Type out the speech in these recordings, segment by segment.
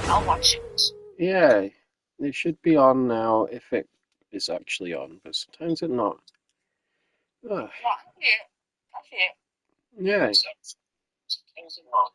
I'll watch it. Yeah, it should be on now if it is actually on, but sometimes it's not. Ugh, Yeah, I see it. I see it. yeah. So, things are wrong.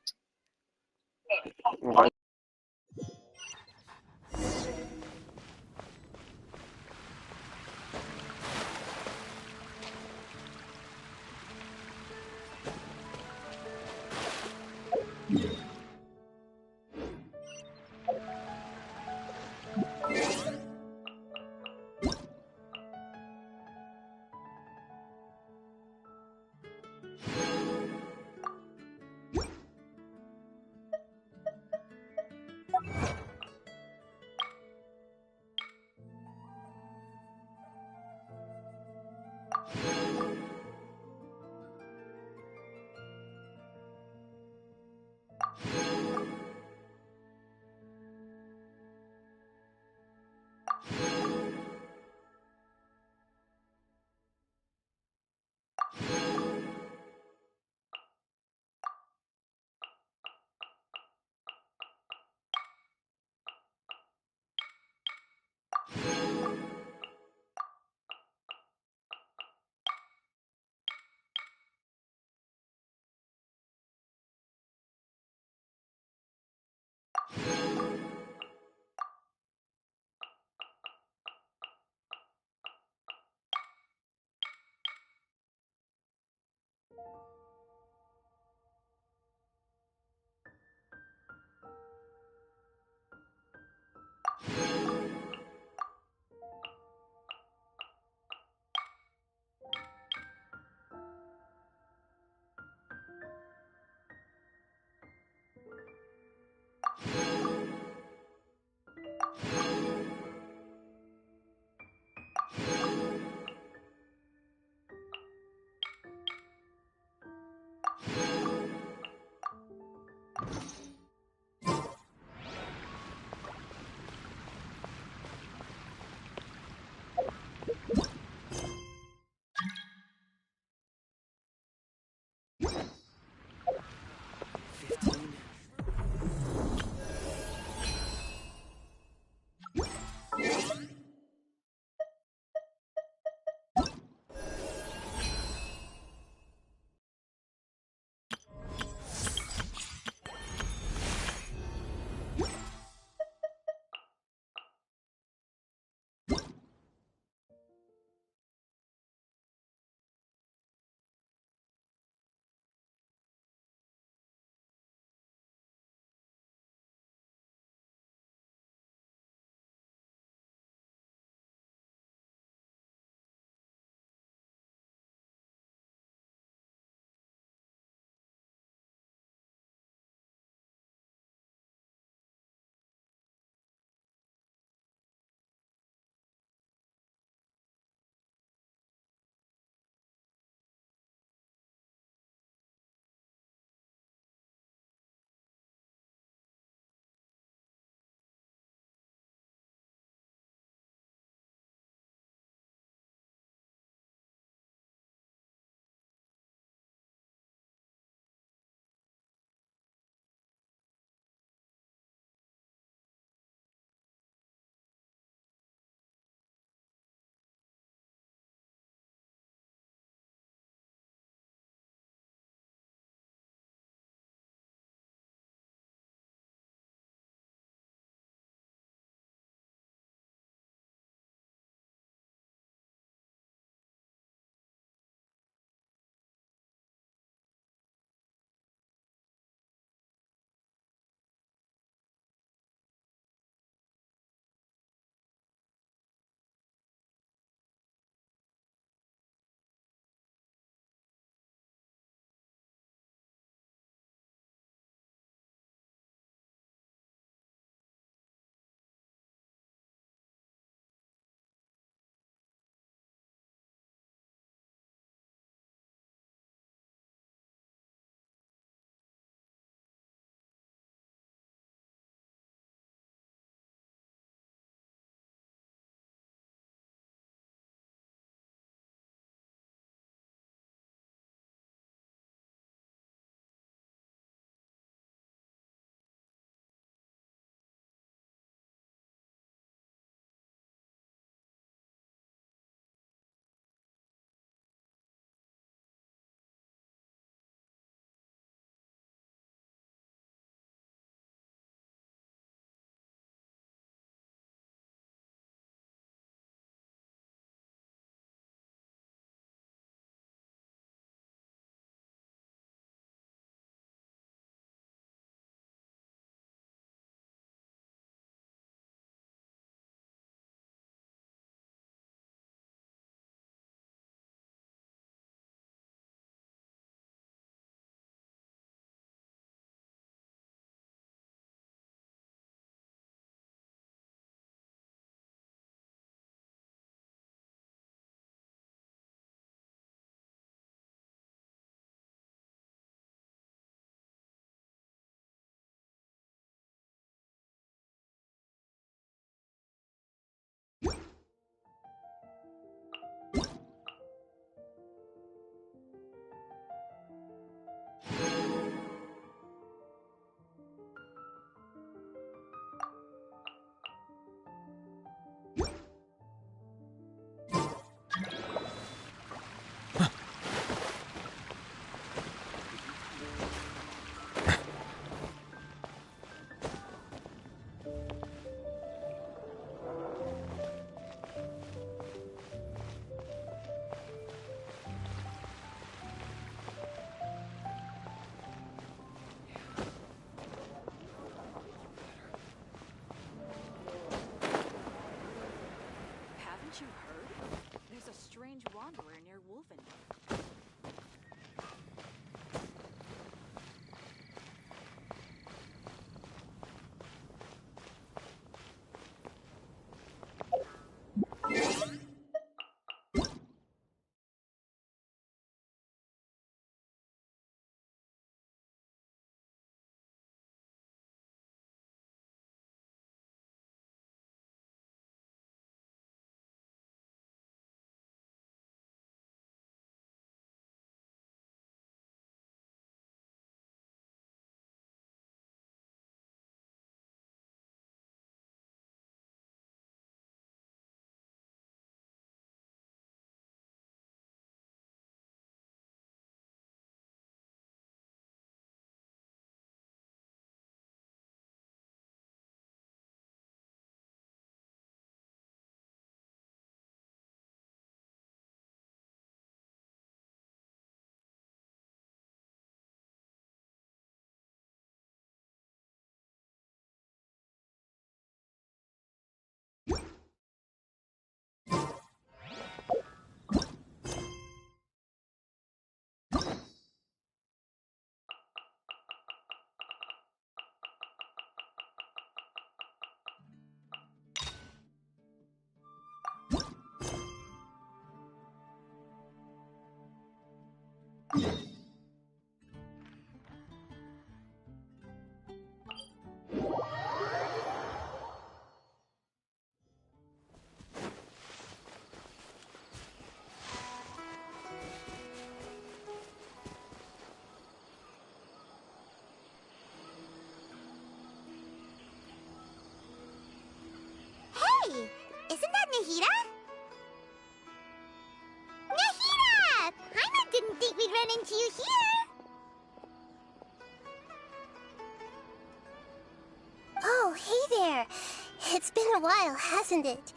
It's been a while, hasn't it?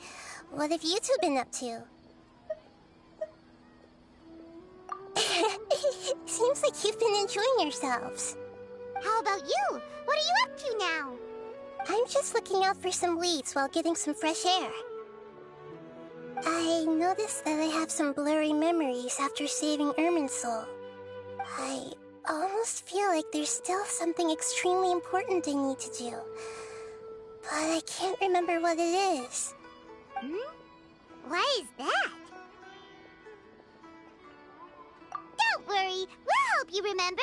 What have you two been up to? Seems like you've been enjoying yourselves. How about you? What are you up to now? I'm just looking out for some leads while getting some fresh air. I noticed that I have some blurry memories after saving Irminsul. I almost feel like there's still something extremely important I need to do. But I can't remember what it is. Why is that? Don't worry, we'll help you remember.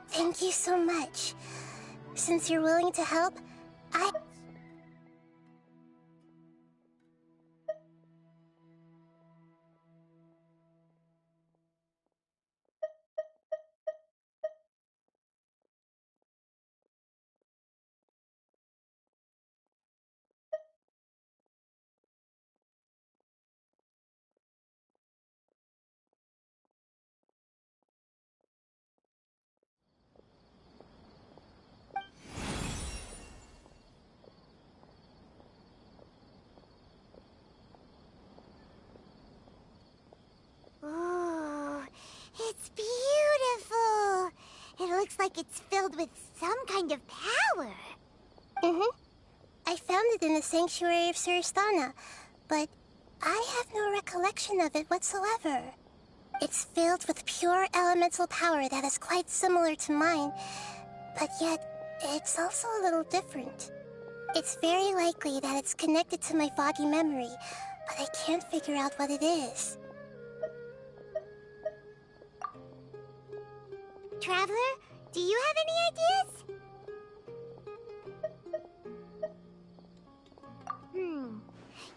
Thank you so much. Since you're willing to help, Ooh, it's beautiful. It looks like it's filled with some kind of power. I found it in the sanctuary of Suristana, but I have no recollection of it whatsoever. It's filled with pure elemental power that is quite similar to mine, but yet it's also a little different. It's very likely that it's connected to my foggy memory, but I can't figure out what it is. Traveler, do you have any ideas?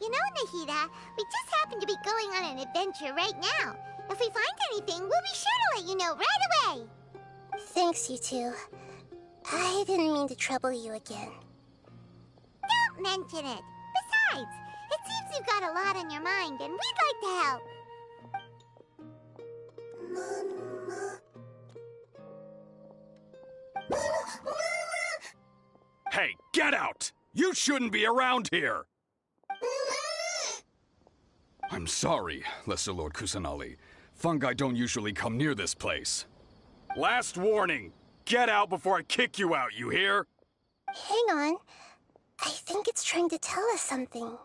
You know, Nahida, we just happen to be going on an adventure right now. If we find anything, we'll be sure to let you know right away. Thanks, you two. I didn't mean to trouble you again. Don't mention it. Besides, it seems you've got a lot on your mind, and we'd like to help. Hey, get out! You shouldn't be around here! I'm sorry, Lesser Lord Kusanali. Fungi don't usually come near this place. Last warning! Get out before I kick you out, you hear? Hang on. I think it's trying to tell us something.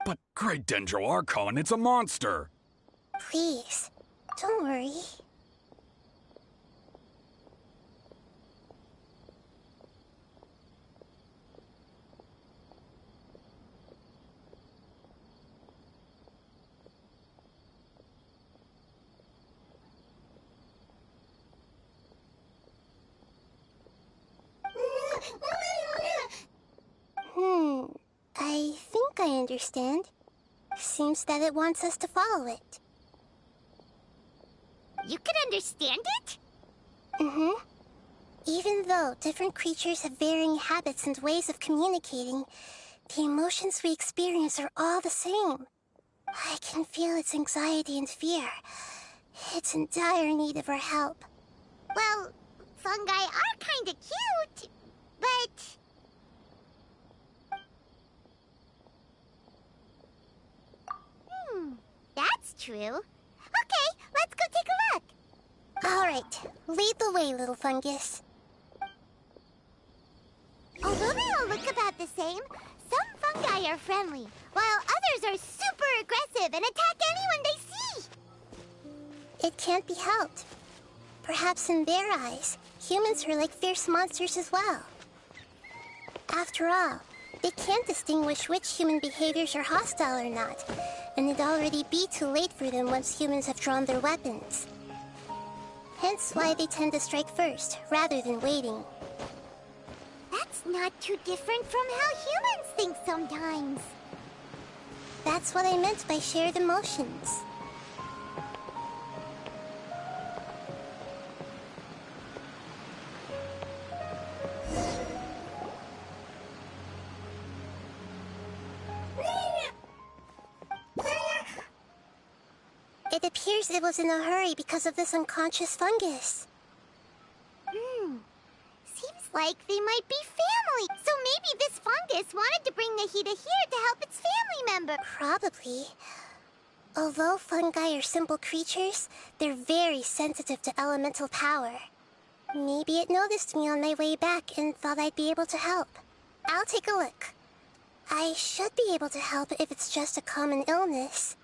But Great Dendro Archon, it's a monster! Please, don't worry. I think I understand. Seems that it wants us to follow it. You can understand it? Even though different creatures have varying habits and ways of communicating, the emotions we experience are all the same. I can feel its anxiety and fear. It's in dire need of our help. Well, fungi are kinda cute, but... that's true. Okay, let's go take a look. All right, lead the way, little fungus. Although they all look about the same, some fungi are friendly, while others are super aggressive and attack anyone they see. It can't be helped. Perhaps in their eyes, humans are like fierce monsters as well. After all, they can't distinguish which human behaviors are hostile or not, and it'd already be too late for them once humans have drawn their weapons. Hence why they tend to strike first, rather than waiting. That's not too different from how humans think sometimes. That's what I meant by shared emotions. It appears it was in a hurry because of this unconscious fungus. Seems like they might be family. So maybe this fungus wanted to bring Nahida here to help its family member. Probably. Although fungi are simple creatures, they're very sensitive to elemental power. Maybe it noticed me on my way back and thought I'd be able to help. I'll take a look. I should be able to help if it's just a common illness.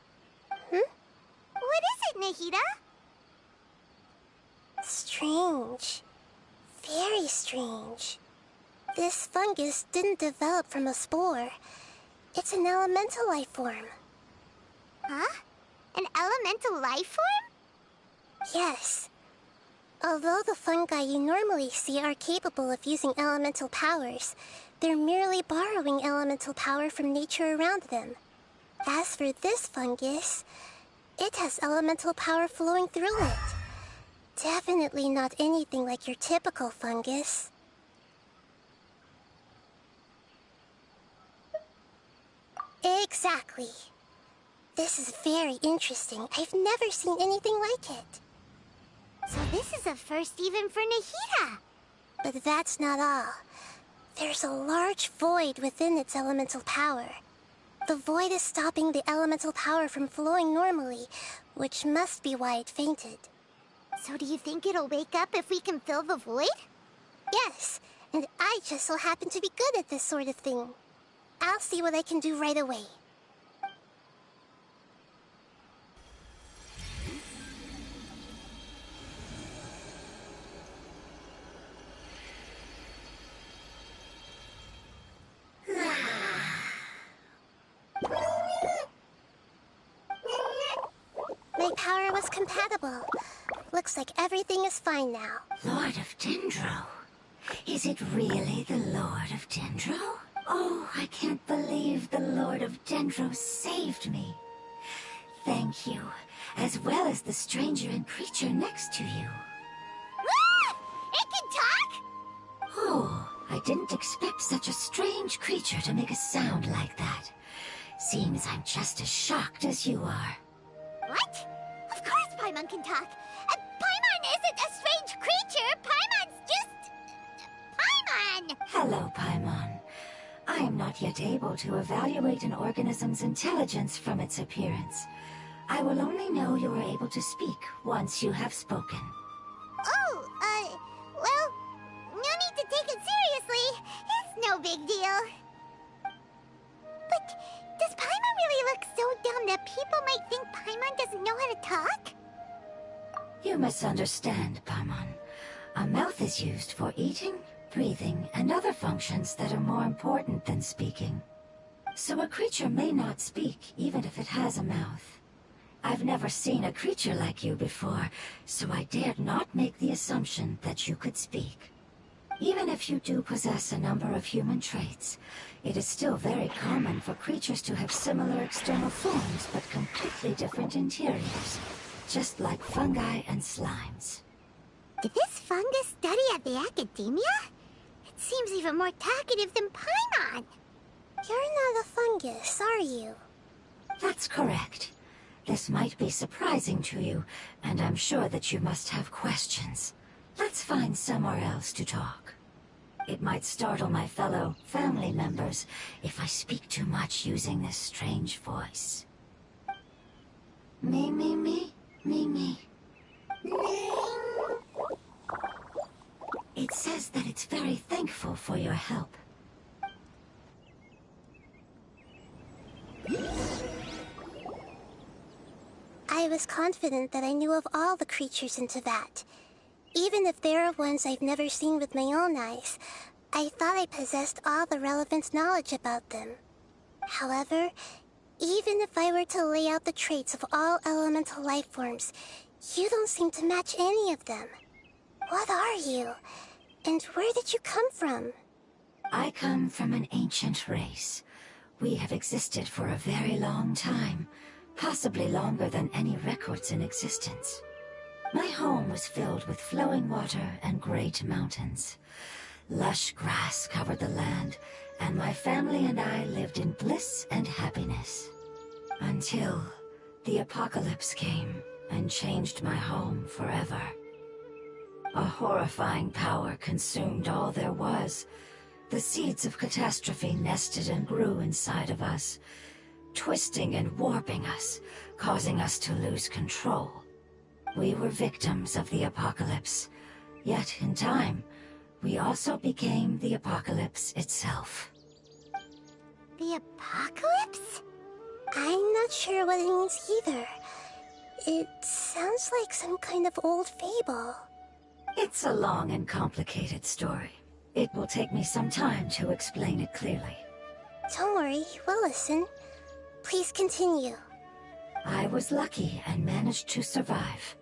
What is it, Nahida? Strange. Very strange. This fungus didn't develop from a spore. It's an elemental life form. Huh? An elemental life form? Yes. Although the fungi you normally see are capable of using elemental powers, they're merely borrowing elemental power from nature around them. As for this fungus, it has elemental power flowing through it. Definitely not anything like your typical fungus. Exactly. This is very interesting. I've never seen anything like it. So this is a first even for Nahida. But that's not all. There's a large void within its elemental power. The void is stopping the elemental power from flowing normally, which must be why it fainted. So do you think it'll wake up if we can fill the void? Yes, and I just so happen to be good at this sort of thing. I'll see what I can do right away. My power was compatible. Looks like everything is fine now. Lord of Dendro? Is it really the Lord of Dendro? Oh, I can't believe the Lord of Dendro saved me. Thank you, as well as the stranger and creature next to you. Ah! It can talk? Oh, I didn't expect such a strange creature to make a sound like that. Seems I'm just as shocked as you are. What? Of course Paimon can talk. Paimon isn't a strange creature. Paimon's just... Paimon! Hello, Paimon. I am not yet able to evaluate an organism's intelligence from its appearance. I will only know you are able to speak once you have spoken. Oh, well, no need to take it seriously. It's no big deal. But does Paimon really look so dumb that people might think Paimon doesn't know how to talk? You misunderstand, Paimon. A mouth is used for eating, breathing, and other functions that are more important than speaking. So a creature may not speak even if it has a mouth. I've never seen a creature like you before, so I dared not make the assumption that you could speak. Even if you do possess a number of human traits, it is still very common for creatures to have similar external forms but completely different interiors, just like fungi and slimes. Did this fungus study at the academia? It seems even more talkative than Paimon. You're not a fungus, are you? That's correct. This might be surprising to you, and I'm sure that you must have questions. Let's find somewhere else to talk. It might startle my fellow family members if I speak too much using this strange voice. Me, me, me, me, me. It says that it's very thankful for your help. I was confident that I knew of all the creatures in Teyvat. Even if there are ones I've never seen with my own eyes, I thought I possessed all the relevant knowledge about them. However, even if I were to lay out the traits of all elemental life forms, you don't seem to match any of them. What are you? And where did you come from? I come from an ancient race. We have existed for a very long time, possibly longer than any records in existence. My home was filled with flowing water and great mountains. Lush grass covered the land, and my family and I lived in bliss and happiness. Until the apocalypse came and changed my home forever. A horrifying power consumed all there was. The seeds of catastrophe nested and grew inside of us, twisting and warping us, causing us to lose control. We were victims of the apocalypse, yet in time, we also became the apocalypse itself. The apocalypse? I'm not sure what it means either. It sounds like some kind of old fable. It's a long and complicated story. It will take me some time to explain it clearly. Don't worry, we'll listen. Please continue. I was lucky and managed to survive.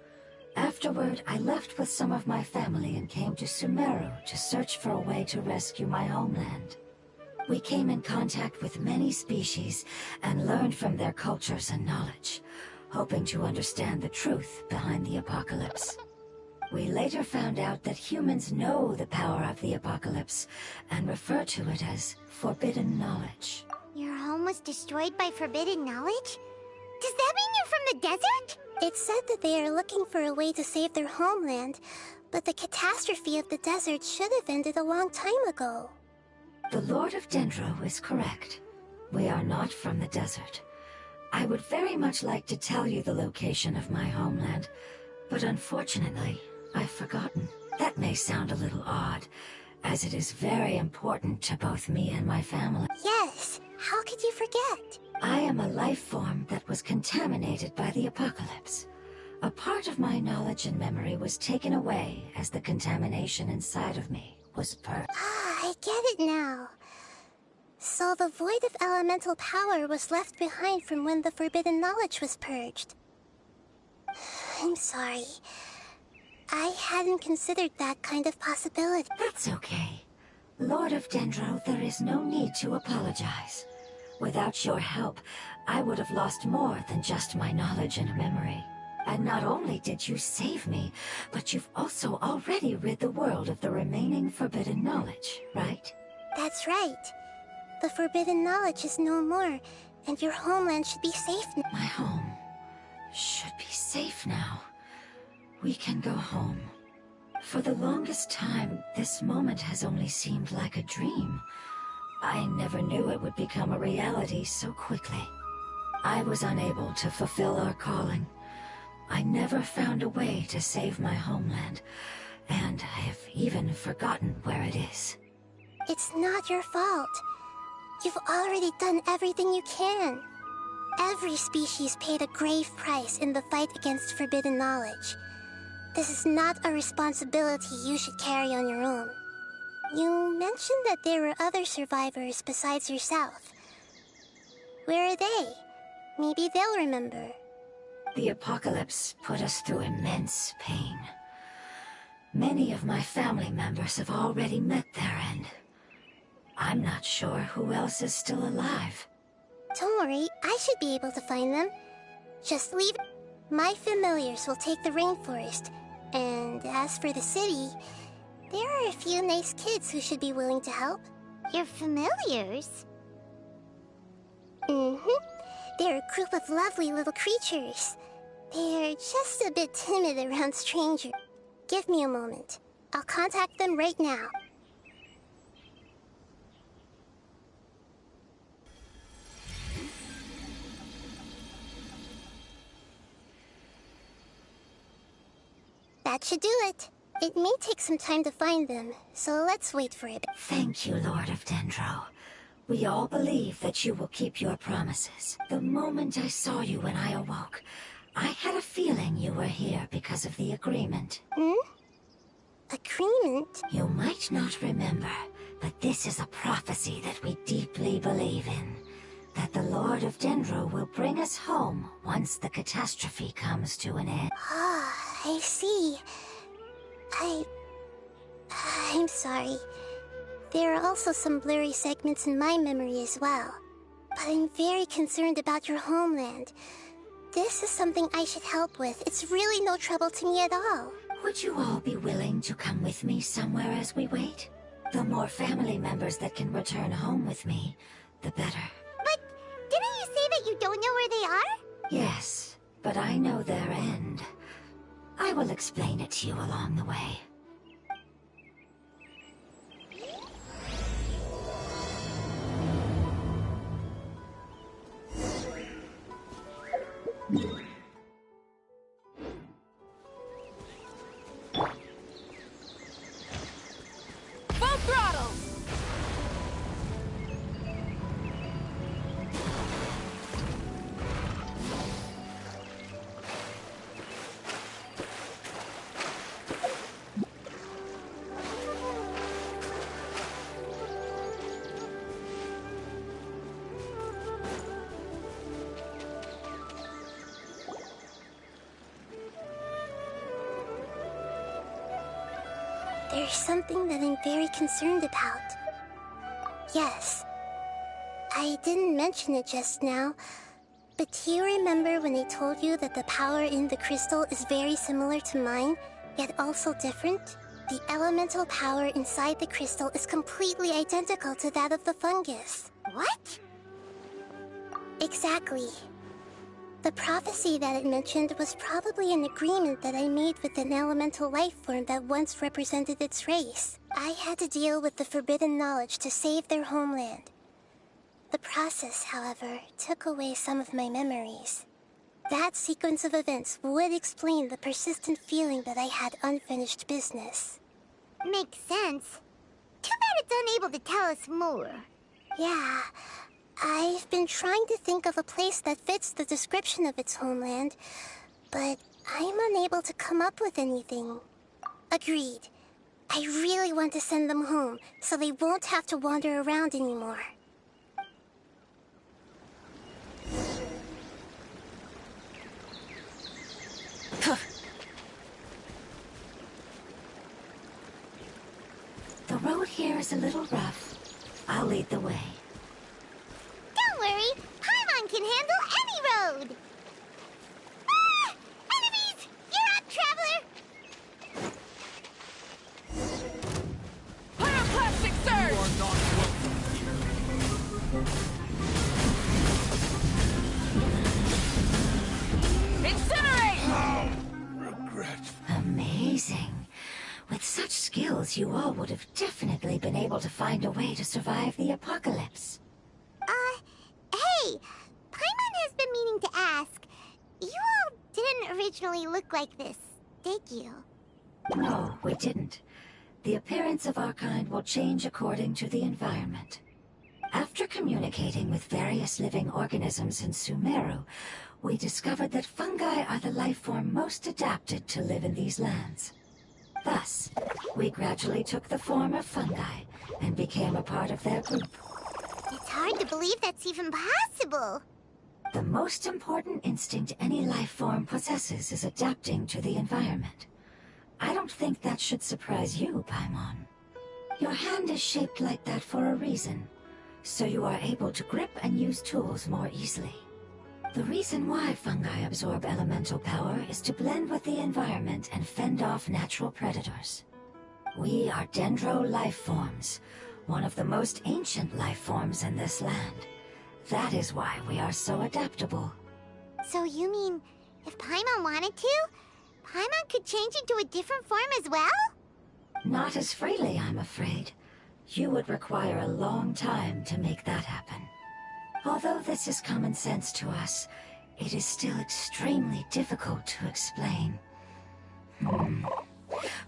Afterward, I left with some of my family and came to Sumeru to search for a way to rescue my homeland. We came in contact with many species and learned from their cultures and knowledge, hoping to understand the truth behind the apocalypse. We later found out that humans know the power of the apocalypse and refer to it as forbidden knowledge. Your home was destroyed by forbidden knowledge? Does that mean you're from the desert? It said that they are looking for a way to save their homeland, but the catastrophe of the desert should have ended a long time ago. The Lord of Dendro is correct. We are not from the desert. I would very much like to tell you the location of my homeland, but unfortunately, I've forgotten. That may sound a little odd, as it is very important to both me and my family. Yes, how could you forget? I am a life form that was contaminated by the apocalypse. A part of my knowledge and memory was taken away as the contamination inside of me was purged. Ah, I get it now. So the void of elemental power was left behind from when the forbidden knowledge was purged. I'm sorry. I hadn't considered that kind of possibility. That's okay. Lord of Dendro, there is no need to apologize. Without your help, I would have lost more than just my knowledge and memory. And not only did you save me, but you've also already rid the world of the remaining forbidden knowledge, right? That's right. The forbidden knowledge is no more, and your homeland should be safe now. My home should be safe now. We can go home. For the longest time, this moment has only seemed like a dream. I never knew it would become a reality so quickly. I was unable to fulfill our calling. I never found a way to save my homeland, and I have even forgotten where it is. It's not your fault. You've already done everything you can. Every species paid a grave price in the fight against forbidden knowledge. This is not a responsibility you should carry on your own. You mentioned that there were other survivors besides yourself. Where are they? Maybe they'll remember. The apocalypse put us through immense pain. Many of my family members have already met their end. I'm not sure who else is still alive. Don't worry, I should be able to find them. Just leave. My familiars will take the rainforest. And as for the city, there are a few nice kids who should be willing to help. Your familiars? They're a group of lovely little creatures. They're just a bit timid around strangers. Give me a moment. I'll contact them right now. That should do it. It may take some time to find them, so let's wait for it. Thank you, Lord of Dendro. We all believe that you will keep your promises. The moment I saw you when I awoke, I had a feeling you were here because of the agreement. Agreement? You might not remember, but this is a prophecy that we deeply believe in. That the Lord of Dendro will bring us home once the catastrophe comes to an end. Ah, I see. I'm sorry. There are also some blurry segments in my memory as well. But I'm very concerned about your homeland. This is something I should help with. It's really no trouble to me at all. Would you all be willing to come with me somewhere as we wait? The more family members that can return home with me, the better. But didn't you say that you don't know where they are? Yes, but I know their end. I will explain it to you along the way. Full throttle! There's something that I'm very concerned about. Yes. I didn't mention it just now, but do you remember when I told you that the power in the crystal is very similar to mine, yet also different? The elemental power inside the crystal is completely identical to that of the fungus. What? Exactly. The prophecy that it mentioned was probably an agreement that I made with an elemental life form that once represented its race. I had to deal with the forbidden knowledge to save their homeland. The process, however, took away some of my memories. That sequence of events would explain the persistent feeling that I had unfinished business. Makes sense. Too bad it's unable to tell us more. Yeah. I've been trying to think of a place that fits the description of its homeland, but I'm unable to come up with anything. Agreed. I really want to send them home, so they won't have to wander around anymore. The road here is a little rough. I'll lead the way. Don't worry, Paimon can handle any road! Ah! Enemies! You're up, Traveler! Pyroclastic surge! You are not welcome here. Incinerate! Regret. Amazing. With such skills, you all would have definitely been able to find a way to survive the apocalypse. Hey! Paimon has been meaning to ask. You all didn't originally look like this, did you? No, we didn't. The appearance of our kind will change according to the environment. After communicating with various living organisms in Sumeru, we discovered that fungi are the life form most adapted to live in these lands. Thus, we gradually took the form of fungi and became a part of their group. It's hard to believe that's even possible. The most important instinct any life form possesses is adapting to the environment. I don't think that should surprise you, Paimon. Your hand is shaped like that for a reason, so you are able to grip and use tools more easily. The reason why fungi absorb elemental power is to blend with the environment and fend off natural predators. We are dendro life forms, one of the most ancient life forms in this land. That is why we are so adaptable. So you mean, if Paimon wanted to, Paimon could change into a different form as well? Not as freely, I'm afraid. You would require a long time to make that happen. Although this is common sense to us, it is still extremely difficult to explain.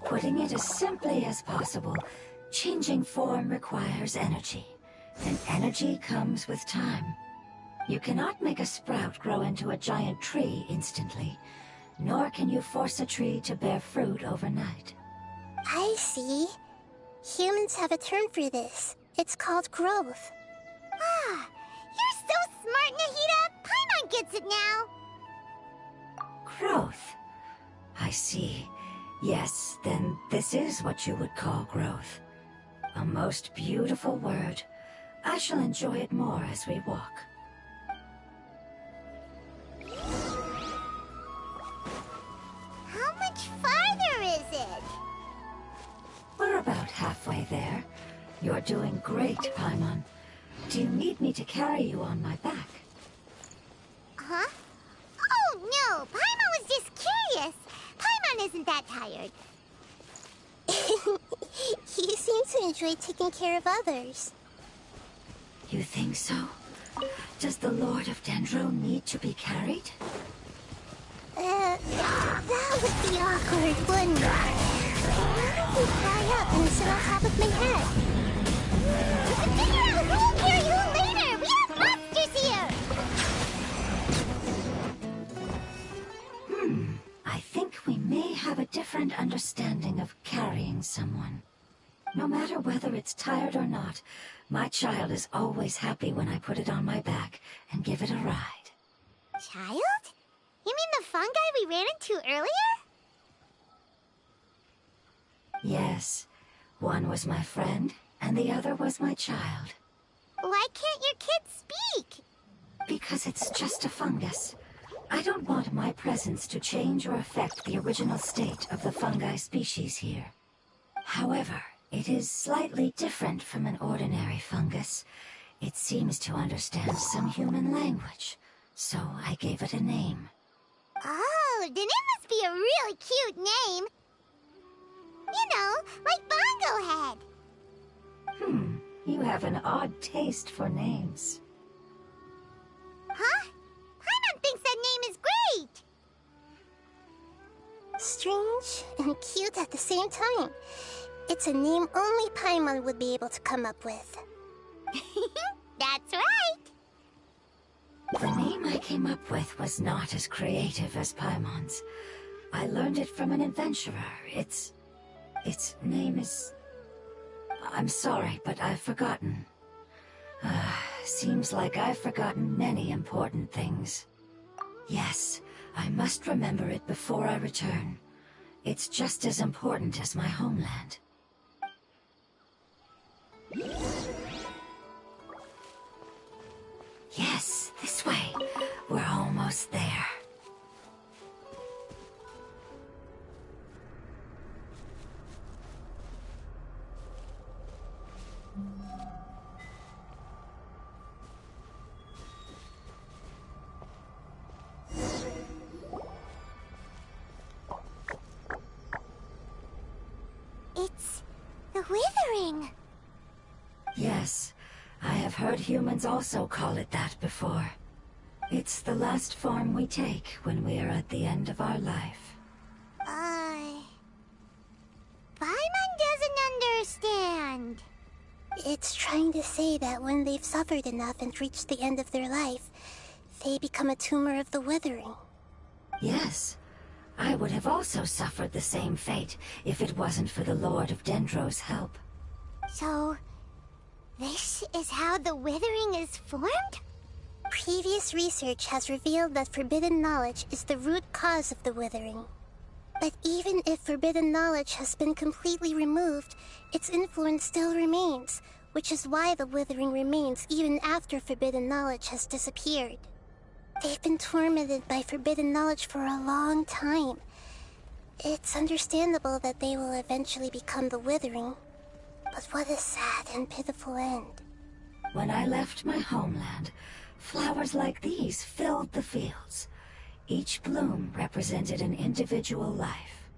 Putting it as simply as possible, changing form requires energy, and energy comes with time. You cannot make a sprout grow into a giant tree instantly, nor can you force a tree to bear fruit overnight. I see. Humans have a term for this. It's called growth. Ah, you're so smart, Nahida! Paimon gets it now! Growth. I see. Yes, then this is what you would call growth. A most beautiful word. I shall enjoy it more as we walk. How much farther is it? We're about halfway there. You're doing great, Paimon. Do you need me to carry you on my back? Huh? Oh, no! Paimon was just curious! Paimon isn't that tired. You seem to enjoy taking care of others. You think so? Does the Lord of Dendro need to be carried? That would be awkward, wouldn't it? Why don't they fly up and sit on top of my head? We can figure out who will carry who later! We have monsters here! I think we may have a different understanding of carrying someone. No matter whether it's tired or not, my child is always happy when I put it on my back and give it a ride. Child? You mean the fungi we ran into earlier? Yes, one was my friend, and the other was my child. Why can't your kid speak? Because it's just a fungus. I don't want my presence to change or affect the original state of the fungi species here. However, it is slightly different from an ordinary fungus. It seems to understand some human language, so I gave it a name. Oh, then it must be a really cute name. You know, like Bongo Head. You have an odd taste for names. Huh? Paimon thinks that name is great. Strange and cute at the same time. It's a name only Paimon would be able to come up with. That's right. The name I came up with was not as creative as Paimon's. I learned it from an adventurer. Its name is... I'm sorry, but I've forgotten. Seems like I've forgotten many important things. Yes, I must remember it before I return. It's just as important as my homeland. Yes, this way. We're almost there. It's the Withering. Yes, I have heard humans also call it that before. It's the last form we take when we are at the end of our life. Paimon doesn't understand. It's trying to say that when they've suffered enough and reached the end of their life, they become a tumor of the Withering. Yes, I would have also suffered the same fate if it wasn't for the Lord of Dendro's help. So, this is how the Withering is formed? Previous research has revealed that forbidden knowledge is the root cause of the Withering. But even if forbidden knowledge has been completely removed, its influence still remains, which is why the Withering remains even after forbidden knowledge has disappeared. They've been tormented by forbidden knowledge for a long time. It's understandable that they will eventually become the Withering. But what a sad and pitiful end. When I left my homeland, flowers like these filled the fields. Each bloom represented an individual life.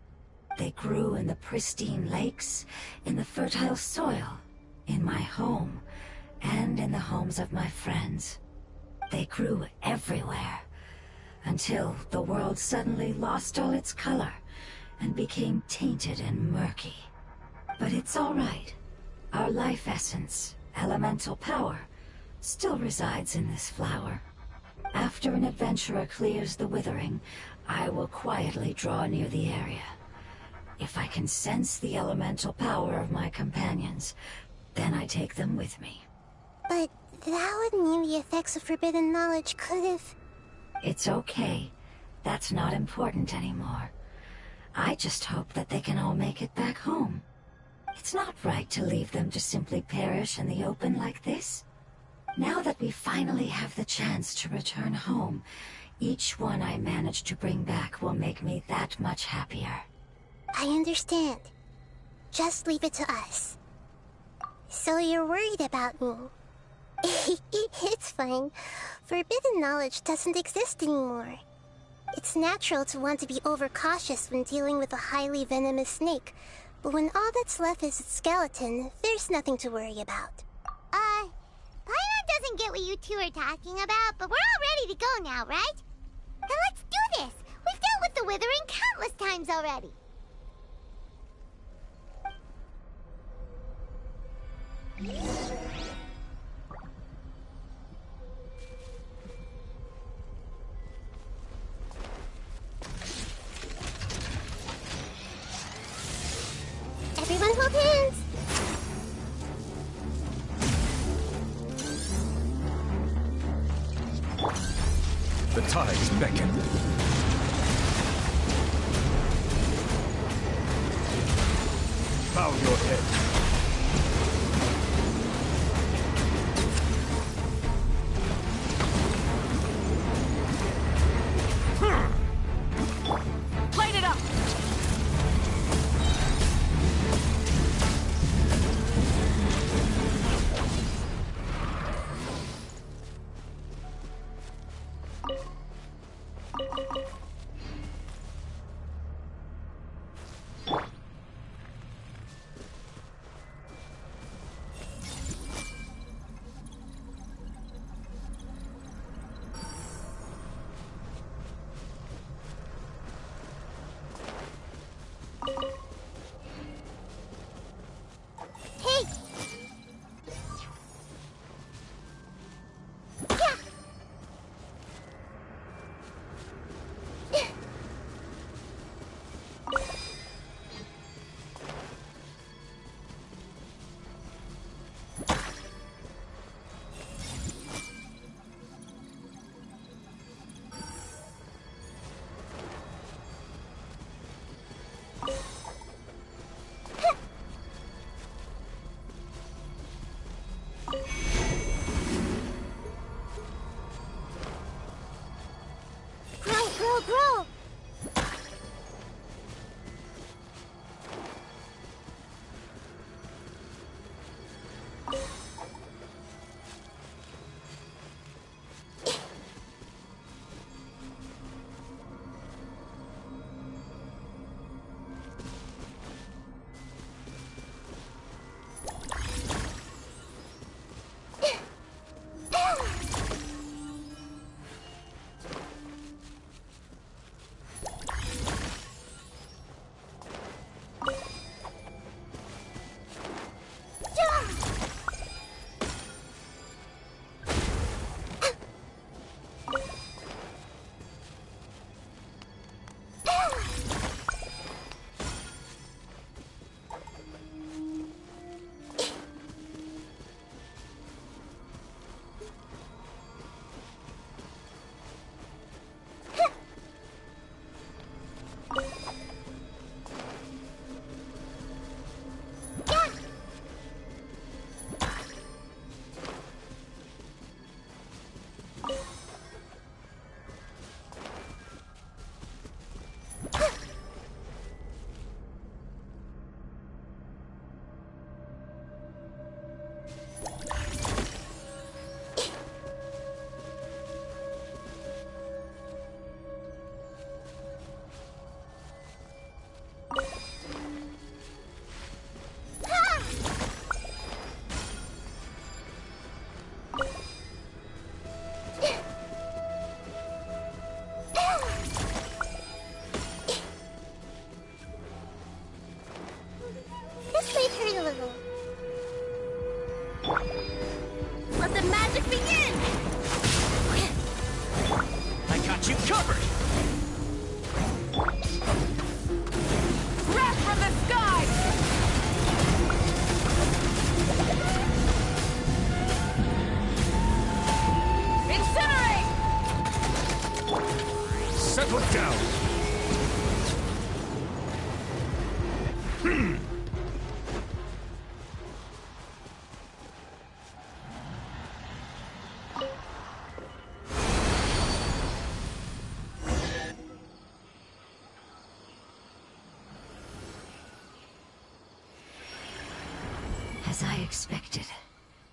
They grew in the pristine lakes, in the fertile soil, in my home, and in the homes of my friends. They grew everywhere, until the world suddenly lost all its color and became tainted and murky. But it's all right. Our life essence, elemental power, still resides in this flower. After an adventurer clears the Withering, I will quietly draw near the area. If I can sense the elemental power of my companions, then I take them with me. But that would mean the effects of forbidden knowledge could have... It's okay. That's not important anymore. I just hope that they can all make it back home. It's not right to leave them to simply perish in the open like this. Now that we finally have the chance to return home, each one I manage to bring back will make me that much happier. I understand. Just leave it to us. So you're worried about me? It's fine. Forbidden knowledge doesn't exist anymore. It's natural to want to be overcautious when dealing with a highly venomous snake, but when all that's left is its skeleton, there's nothing to worry about. Paimon doesn't get what you two are talking about, but we're all ready to go now, right? Then let's do this! We've dealt with the Withering countless times already! Everyone hold hands. The tides beckon. Bow your head. Light it up! Hey! Yeah! Grow! This might hurt a little. Let the magic begin! I got you covered! Wrath from the sky! Incinerate! Settle down. As I expected,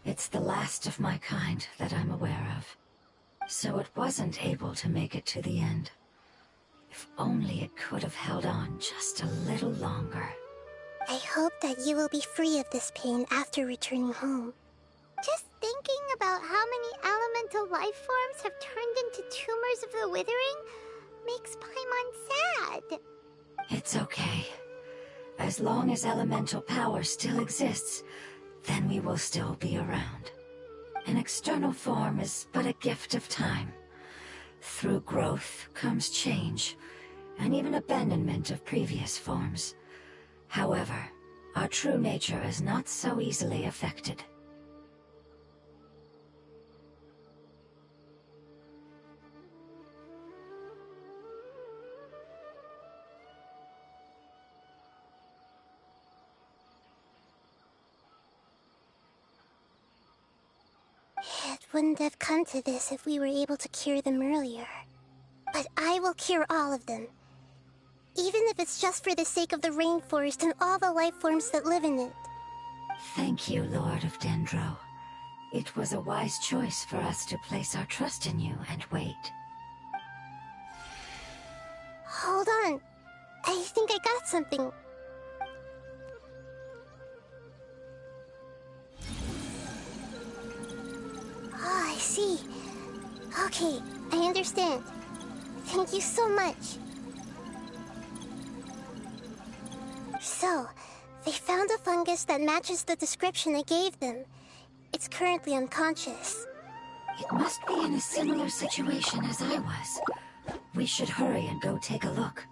it's the last of my kind that I'm aware of. So it wasn't able to make it to the end. If only it could have held on just a little longer. I hope that you will be free of this pain after returning home. Just thinking about how many elemental life forms have turned into tumors of the withering makes Paimon sad. It's okay. As long as elemental power still exists, then we will still be around. An external form is but a gift of time. Through growth comes change, and even abandonment of previous forms. However, our true nature is not so easily affected. It wouldn't have come to this if we were able to cure them earlier. But I will cure all of them. Even if it's just for the sake of the rainforest and all the life forms that live in it. Thank you, Lord of Dendro. It was a wise choice for us to place our trust in you and wait. Hold on. I think I got something. Oh, I see. Okay, I understand. Thank you so much. So, they found a fungus that matches the description I gave them. It's currently unconscious. It must be in a similar situation as I was. We should hurry and go take a look.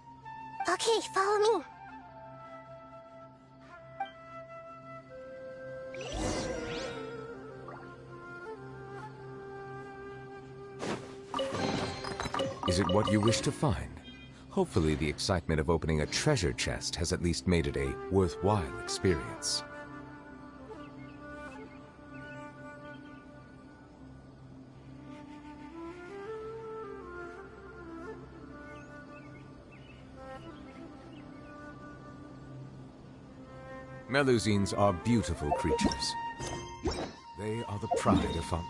Okay, follow me. Is it what you wish to find? Hopefully the excitement of opening a treasure chest has at least made it a worthwhile experience. Melusines are beautiful creatures. They are the pride of Fun.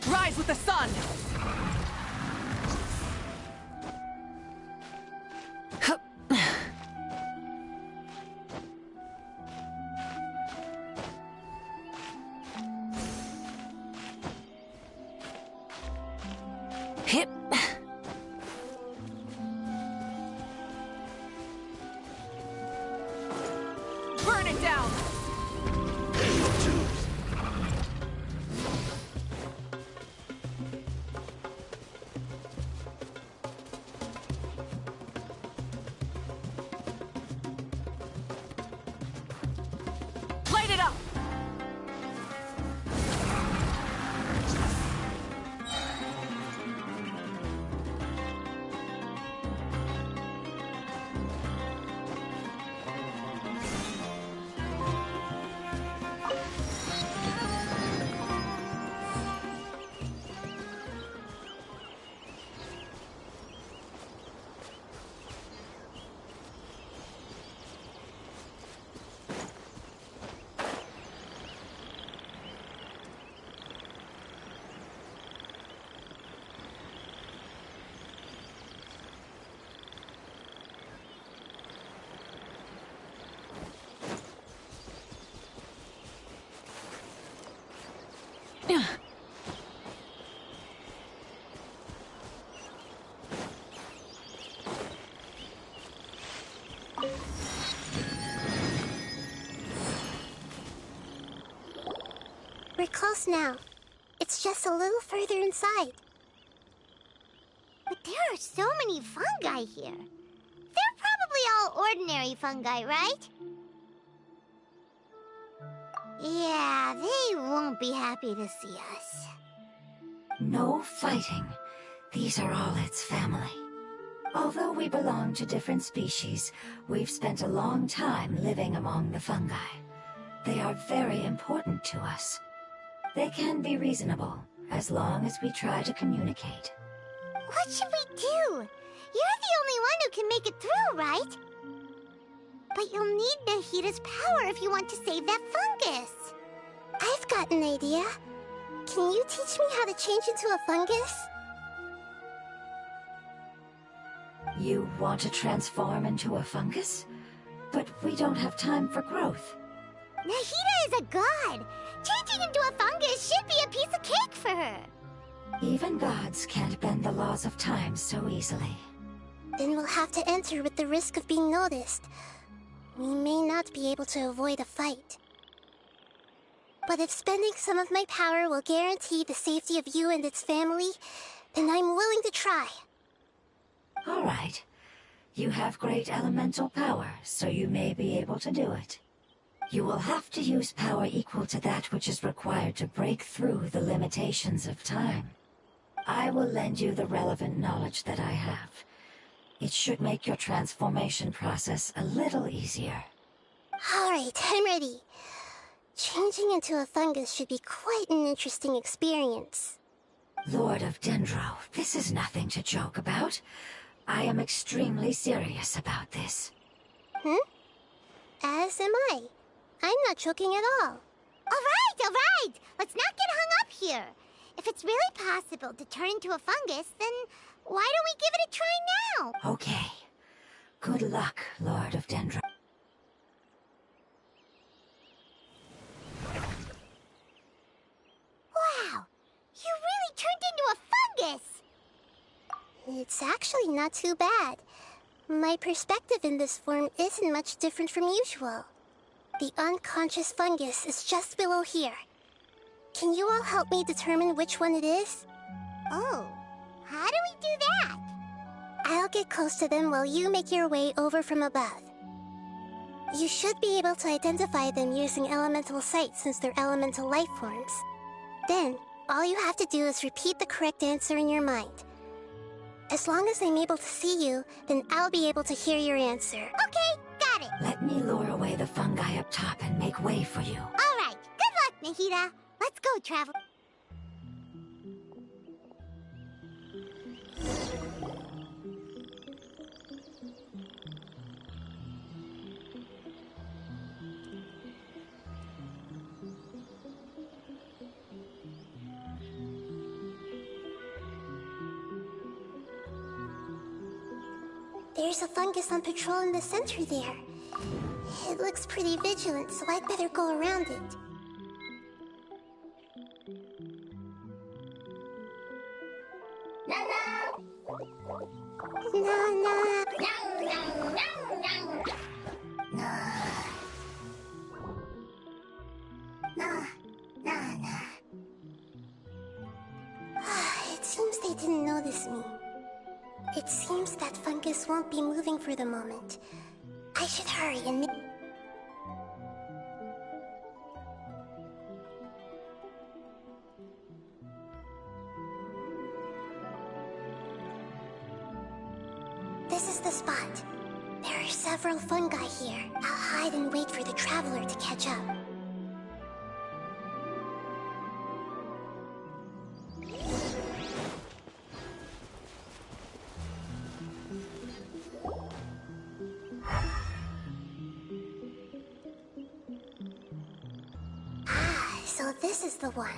Rise with the sun! Hip. Burn it down! Light it up! We're close now. It's just a little further inside. But there are so many fungi here. They're probably all ordinary fungi, right? Yeah, they won't be happy to see us. No fighting. These are all its family. Although we belong to different species, we've spent a long time living among the fungi. They are very important to us. They can be reasonable, as long as we try to communicate. What should we do? You're the only one who can make it through, right? But you'll need Nahida's power if you want to save that fungus. I've got an idea. Can you teach me how to change into a fungus? You want to transform into a fungus? But we don't have time for growth. Nahida is a god! Changing into a fungus should be a piece of cake for her! Even gods can't bend the laws of time so easily. Then we'll have to enter with the risk of being noticed. We may not be able to avoid a fight. But if spending some of my power will guarantee the safety of you and its family, then I'm willing to try. All right. You have great elemental power, so you may be able to do it. You will have to use power equal to that which is required to break through the limitations of time. I will lend you the relevant knowledge that I have. It should make your transformation process a little easier. Alright, I'm ready. Changing into a fungus should be quite an interesting experience. Lord of Dendro, this is nothing to joke about. I am extremely serious about this. As am I. I'm not joking at all. Alright! Let's not get hung up here. If it's really possible to turn into a fungus, then why don't we give it a try now? Okay. Good luck, Lord of Dendro. Wow! You really turned into a fungus! It's actually not too bad. My perspective in this form isn't much different from usual. The unconscious fungus is just below here. Can you all help me determine which one it is? Oh, how do we do that? I'll get close to them while you make your way over from above. You should be able to identify them using elemental sight since they're elemental life forms. Then, all you have to do is repeat the correct answer in your mind. As long as I'm able to see you, then I'll be able to hear your answer. Okay, got it. Let me lure away the fungi up top and make way for you. Alright, good luck, Nahida. Let's go, Travel. There's a fungus on patrol in the center there. It looks pretty vigilant, so I'd better go around it. It seems they didn't notice me. It seems that fungus won't be moving for the moment. I should hurry and This is the spot. There are several fungi here. I'll hide and wait for the traveler to catch up. So this is the one.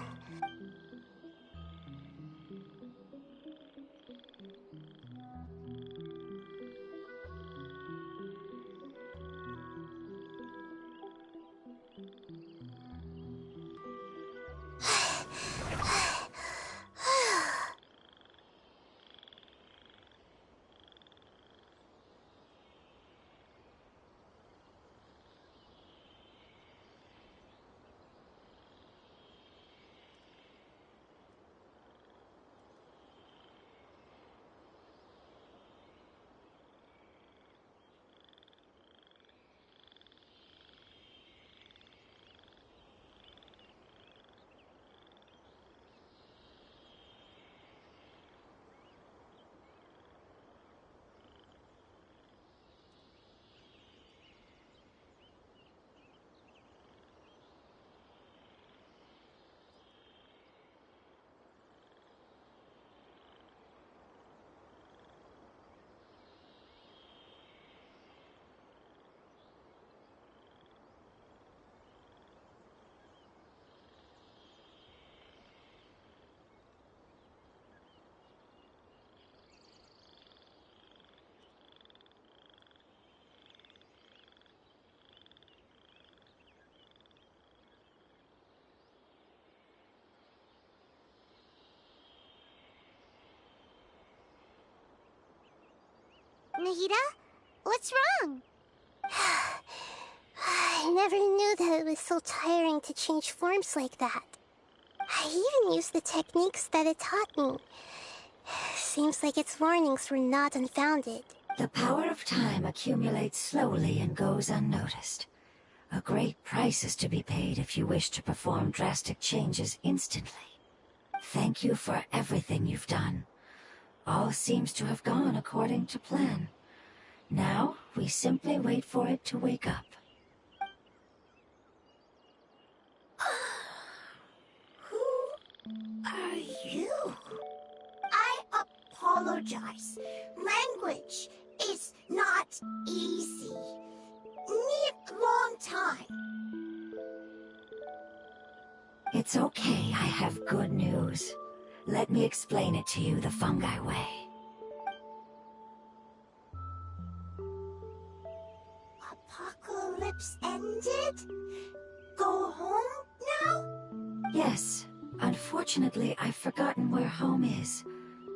Nahida? What's wrong? I never knew that it was so tiring to change forms like that. I even used the techniques that it taught me. Seems like its warnings were not unfounded. The power of time accumulates slowly and goes unnoticed. A great price is to be paid if you wish to perform drastic changes instantly. Thank you for everything you've done. All seems to have gone according to plan. Now, we simply wait for it to wake up. Who are you? I apologize. Language is not easy. Need long time. It's okay, I have good news. Let me explain it to you the fungi way. Apocalypse ended? Go home now? Yes. Unfortunately, I've forgotten where home is.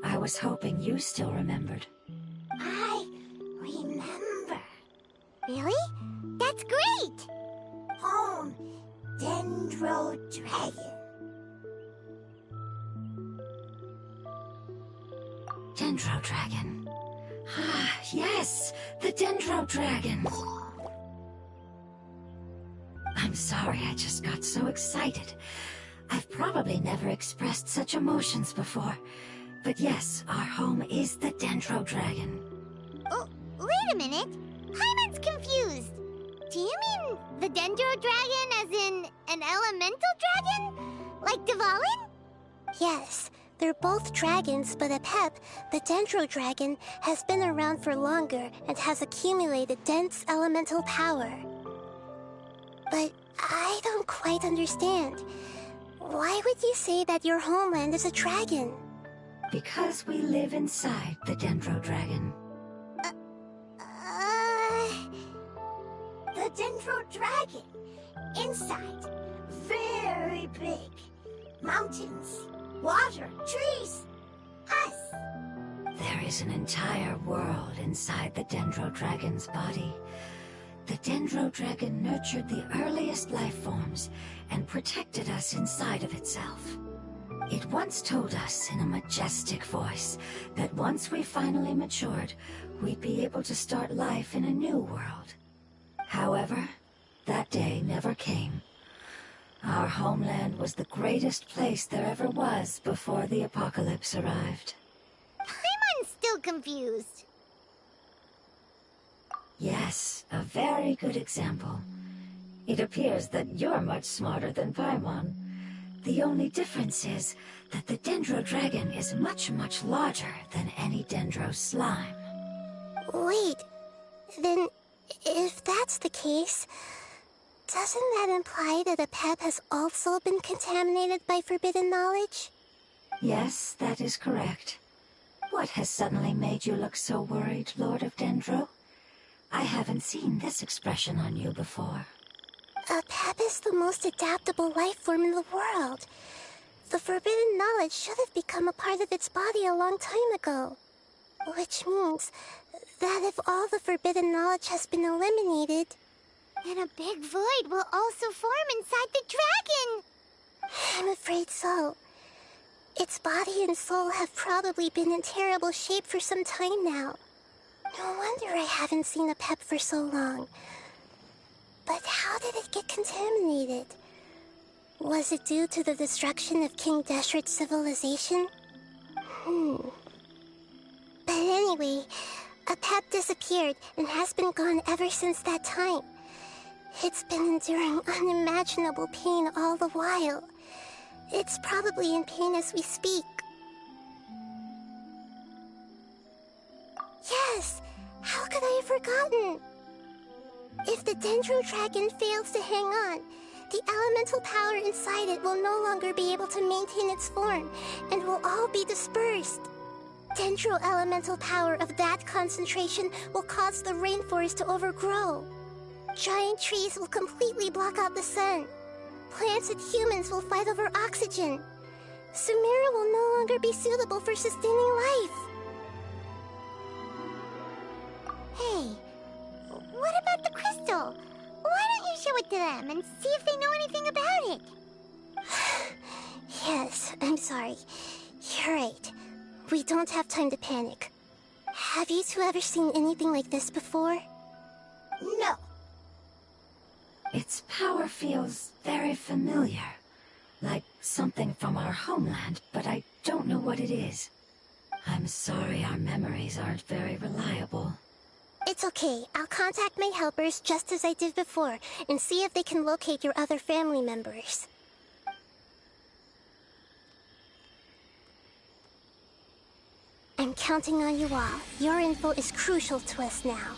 I was hoping you still remembered. I remember. Really? That's great! Home, Dendro Dragon. Dendro Dragon. Ah, yes! The Dendro Dragon! I'm sorry, I just got so excited. I've probably never expressed such emotions before. But yes, our home is the Dendro Dragon. Oh, wait a minute. Paimon's confused. Do you mean the Dendro Dragon as in an elemental dragon? Like Dvalin? Yes, they're both dragons, but Apep, the Dendro Dragon, has been around for longer and has accumulated dense elemental power. But I don't quite understand. Why would you say that your homeland is a dragon? Because we live inside the Dendro Dragon. The Dendro Dragon. Inside. Very big. Mountains, water, trees. Us. There is an entire world inside the Dendro Dragon's body. The Dendro Dragon nurtured the earliest life forms and protected us inside of itself. It once told us in a majestic voice that once we finally matured, we'd be able to start life in a new world. However, that day never came. Our homeland was the greatest place there ever was before the apocalypse arrived. Paimon's still confused. Yes, a very good example. It appears that you're much smarter than Paimon. The only difference is that the Dendro Dragon is much, much larger than any Dendro slime. Wait, then if that's the case, doesn't that imply that Apep has also been contaminated by forbidden knowledge? Yes, that is correct. What has suddenly made you look so worried, Lord of Dendro? I haven't seen this expression on you before. Apep is the most adaptable life form in the world. The forbidden knowledge should have become a part of its body a long time ago. Which means that if all the forbidden knowledge has been eliminated, then a big void will also form inside the dragon. I'm afraid so. Its body and soul have probably been in terrible shape for some time now. No wonder I haven't seen Apep for so long. But how did it get contaminated? Was it due to the destruction of King Deshret's civilization? But anyway, Apep disappeared and has been gone ever since that time. It's been enduring unimaginable pain all the while. It's probably in pain as we speak. Yes! How could I have forgotten? If the Dendro Dragon fails to hang on, the elemental power inside it will no longer be able to maintain its form, and will all be dispersed. Dendro elemental power of that concentration will cause the rainforest to overgrow. Giant trees will completely block out the sun. Plants and humans will fight over oxygen. Sumeru will no longer be suitable for sustaining life. to them and see if they know anything about it. Yes, I'm sorry. You're right. We don't have time to panic. Have you two ever seen anything like this before? No. Its power feels very familiar. Like something from our homeland, but I don't know what it is. I'm sorry our memories aren't very reliable. It's okay. I'll contact my helpers just as I did before and see if they can locate your other family members. I'm counting on you all. Your info is crucial to us now.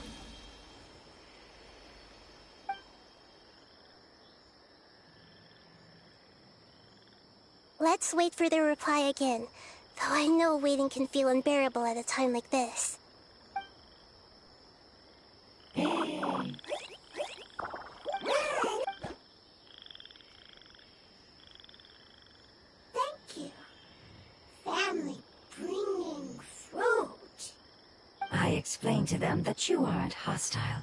Let's wait for their reply again, though I know waiting can feel unbearable at a time like this. Thank you. Family bringing fruit. I explained to them that you aren't hostile.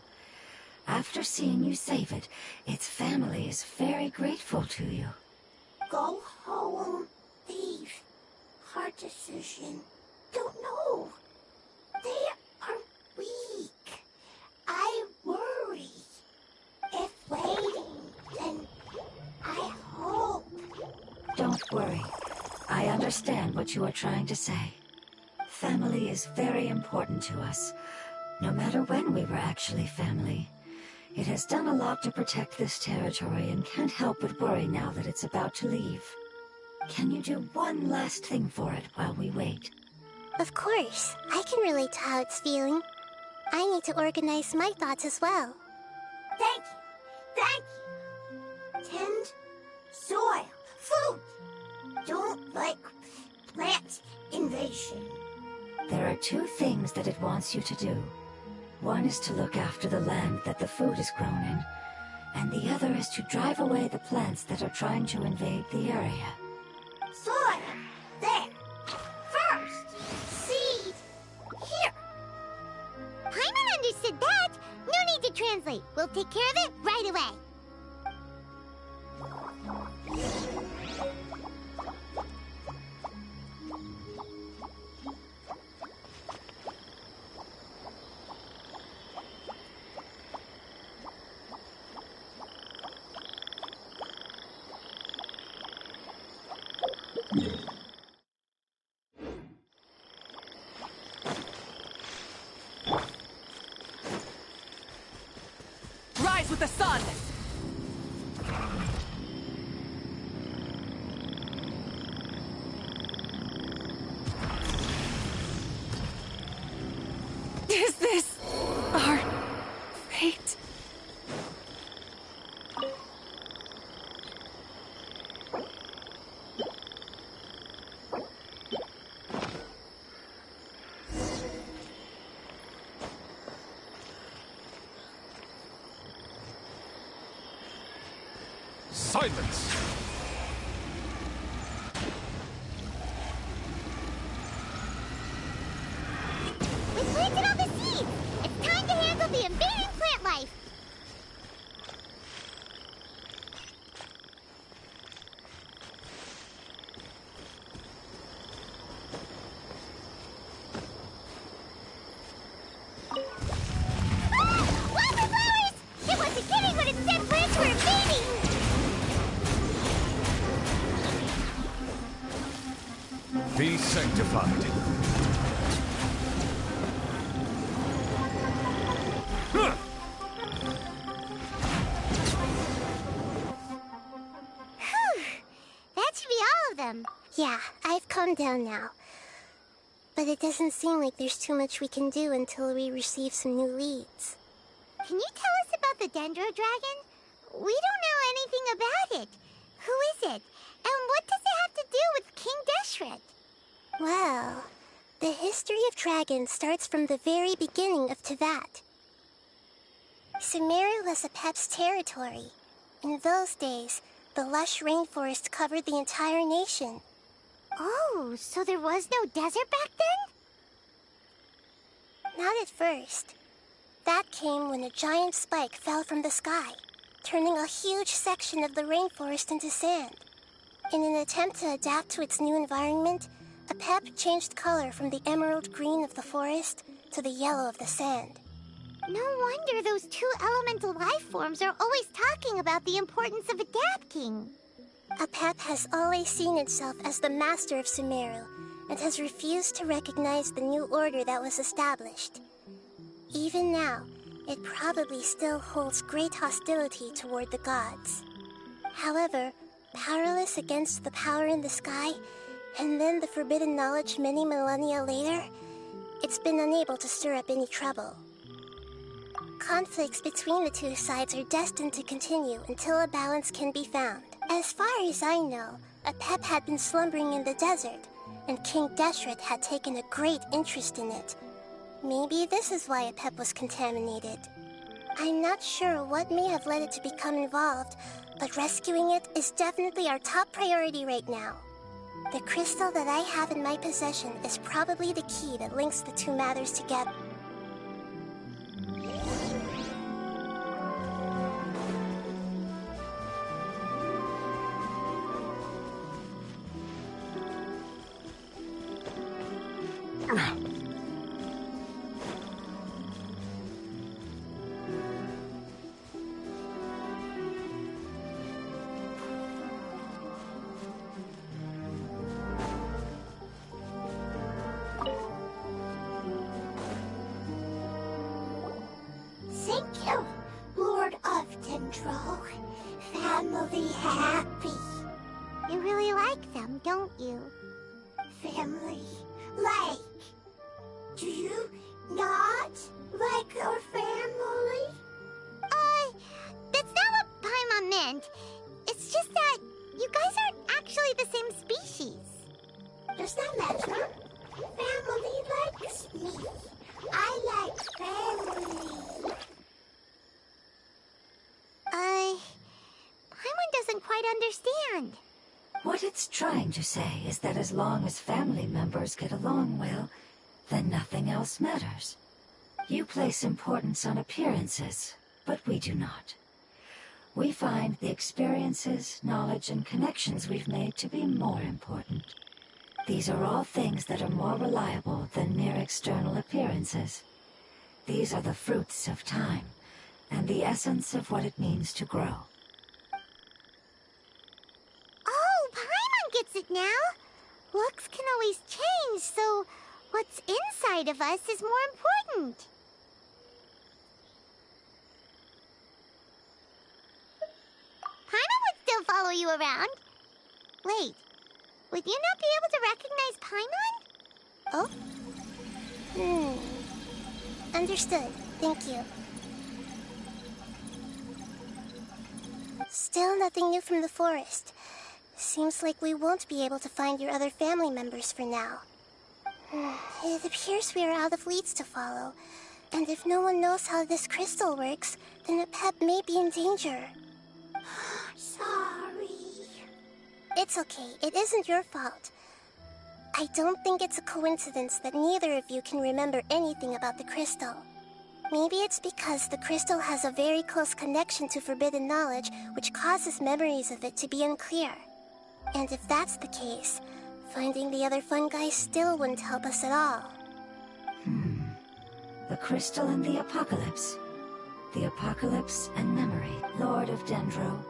After seeing you save it, its family is very grateful to you. Go home, leave. Hard decision. Don't know. They are weak. I worry. If waiting, then I hope. Don't worry. I understand what you are trying to say. Family is very important to us, no matter when we were actually family. It has done a lot to protect this territory and can't help but worry now that it's about to leave. Can you do one last thing for it while we wait? Of course. I can relate to how it's feeling. I need to organize my thoughts as well. Thank you. Thank you. Tend soil. Food. Don't like plant invasion. There are two things that it wants you to do. One is to look after the land that the food is grown in, and the other is to drive away the plants that are trying to invade the area. Soil. There. First. Seed. Here. Paimon understood that. No need to translate. We'll take care of it right away. Rise with the sun! Is this our fate? Silence! We planted all the seeds! It's time to handle the invading plant life! Ah! Wildflowers! It wasn't kidding when it said plants were invading! Be sanctified. Whew! That should be all of them. Yeah, I've calmed down now. But it doesn't seem like there's too much we can do until we receive some new leads. Can you tell us about the Dendro Dragon? We don't know anything about it. Who is it? And what does it have to do with King Deshret? Well, the history of dragons starts from the very beginning of Teyvat. Sumeru was Apep's territory. In those days, the lush rainforest covered the entire nation. Oh, so there was no desert back then? Not at first. That came when a giant spike fell from the sky. turning a huge section of the rainforest into sand. In an attempt to adapt to its new environment, Apep changed color from the emerald green of the forest to the yellow of the sand. No wonder those two elemental life forms are always talking about the importance of adapting. Apep has always seen itself as the master of Sumeru and has refused to recognize the new order that was established. Even now, it probably still holds great hostility toward the gods. However, powerless against the power in the sky, and then the forbidden knowledge many millennia later, it's been unable to stir up any trouble. Conflicts between the two sides are destined to continue until a balance can be found. As far as I know, Apep had been slumbering in the desert, and King Deshret had taken a great interest in it. Maybe this is why Apep was contaminated. I'm not sure what may have led it to become involved, but rescuing it is definitely our top priority right now. The crystal that I have in my possession is probably the key that links the two matters together. Thank you, Lord of Dendro. Family happy. You really like them, don't you? Family like. Do you not like our family? That's not what Paimon meant. It's just that you guys aren't actually the same species. Does that matter? Family likes me. I like family. Paimon doesn't quite understand. What it's trying to say is that as long as family members get along well, then nothing else matters. You place importance on appearances, but we do not. We find the experiences, knowledge, and connections we've made to be more important. These are all things that are more reliable than mere external appearances. These are the fruits of time, and the essence of what it means to grow. Oh, Paimon gets it now. Looks can always change, so what's inside of us is more important. Paimon would still follow you around. Wait, would you not be able to recognize Paimon? Oh? Understood. Thank you. Still nothing new from the forest. Seems like we won't be able to find your other family members for now. It appears we are out of leads to follow. And if no one knows how this crystal works, then Apep may be in danger. Sorry. It's okay. It isn't your fault. I don't think it's a coincidence that neither of you can remember anything about the crystal. Maybe it's because the crystal has a very close connection to forbidden knowledge, which causes memories of it to be unclear. And if that's the case, finding the other fungi still wouldn't help us at all. The crystal and the apocalypse. The apocalypse and memory. Lord of Dendro,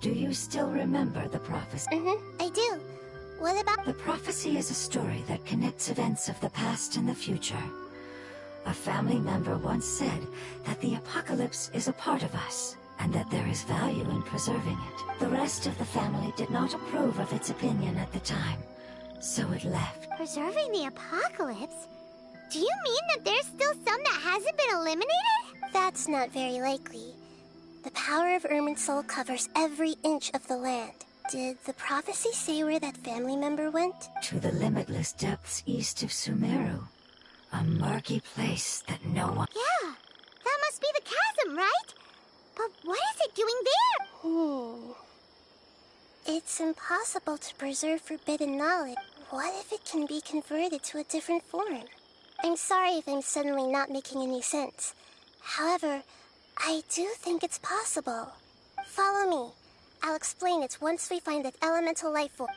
do you still remember the prophecy? I do. What about... The prophecy is a story that connects events of the past and the future. A family member once said that the apocalypse is a part of us, and that there is value in preserving it. The rest of the family did not approve of its opinion at the time, so it left. Preserving the apocalypse? Do you mean that there's still some that hasn't been eliminated? That's not very likely. The power of Irminsul covers every inch of the land. Did the prophecy say where that family member went? To the limitless depths east of Sumeru. A murky place that no one... Yeah, that must be the chasm, right? But what is it doing there? It's impossible to preserve forbidden knowledge. What if it can be converted to a different form? I'm sorry if I'm suddenly not making any sense. However, I do think it's possible. Follow me. I'll explain it once we find that elemental life form.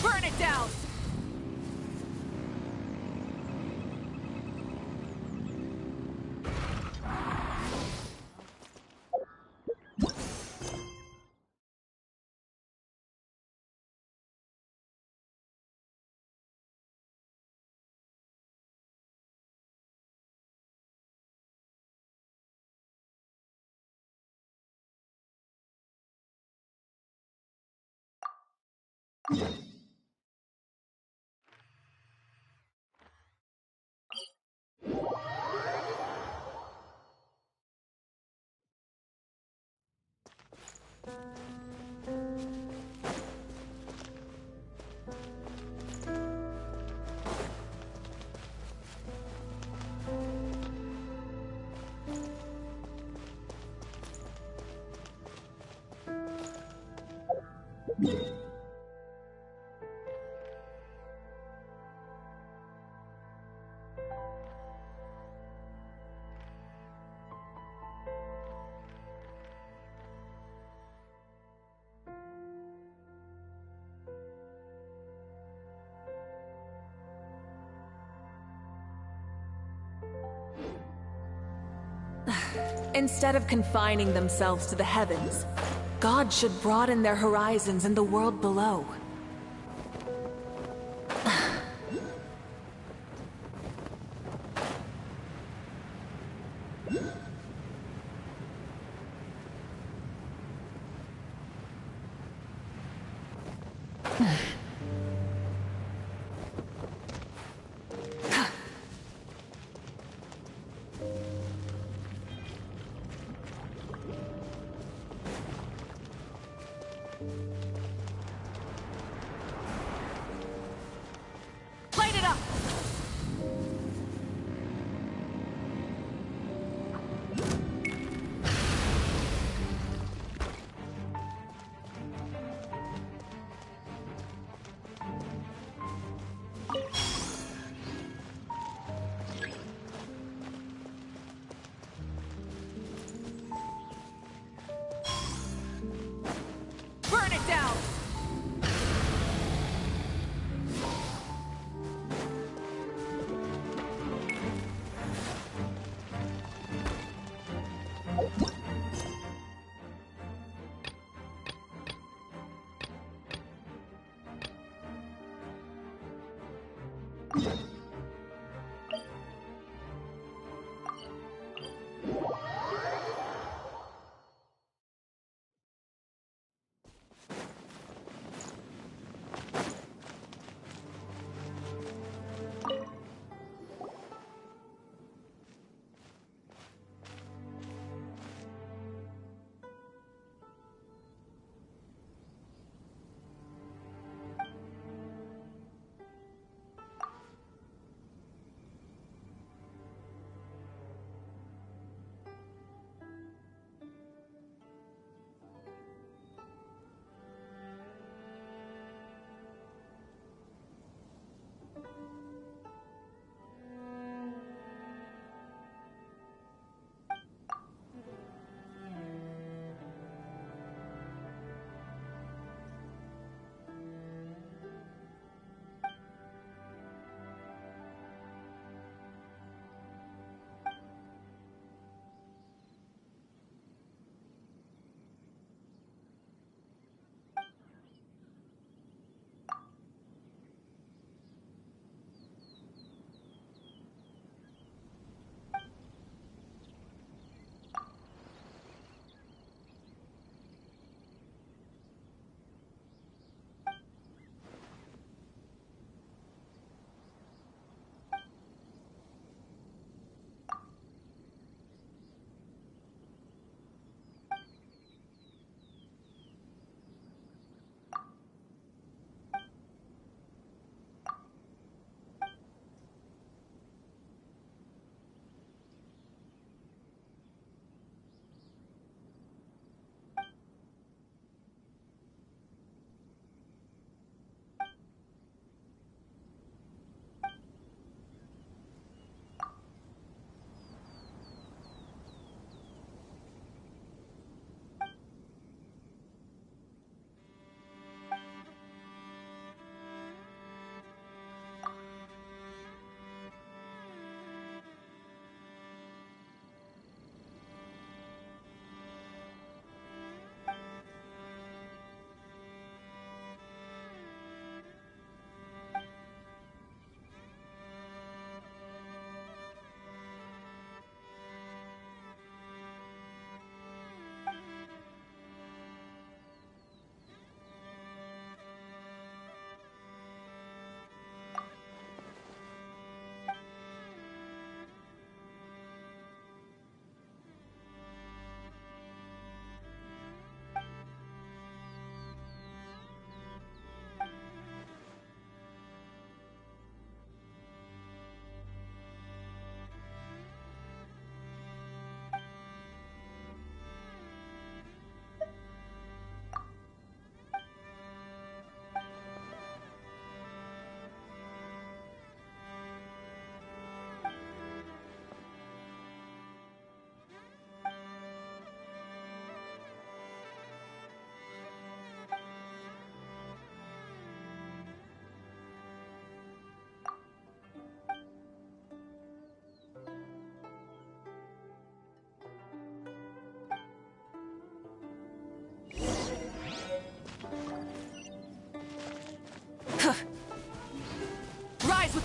Burn it down! Instead of confining themselves to the heavens, God should broaden their horizons in the world below. Light it up! Burn it down!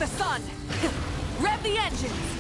the sun! Rev the engines!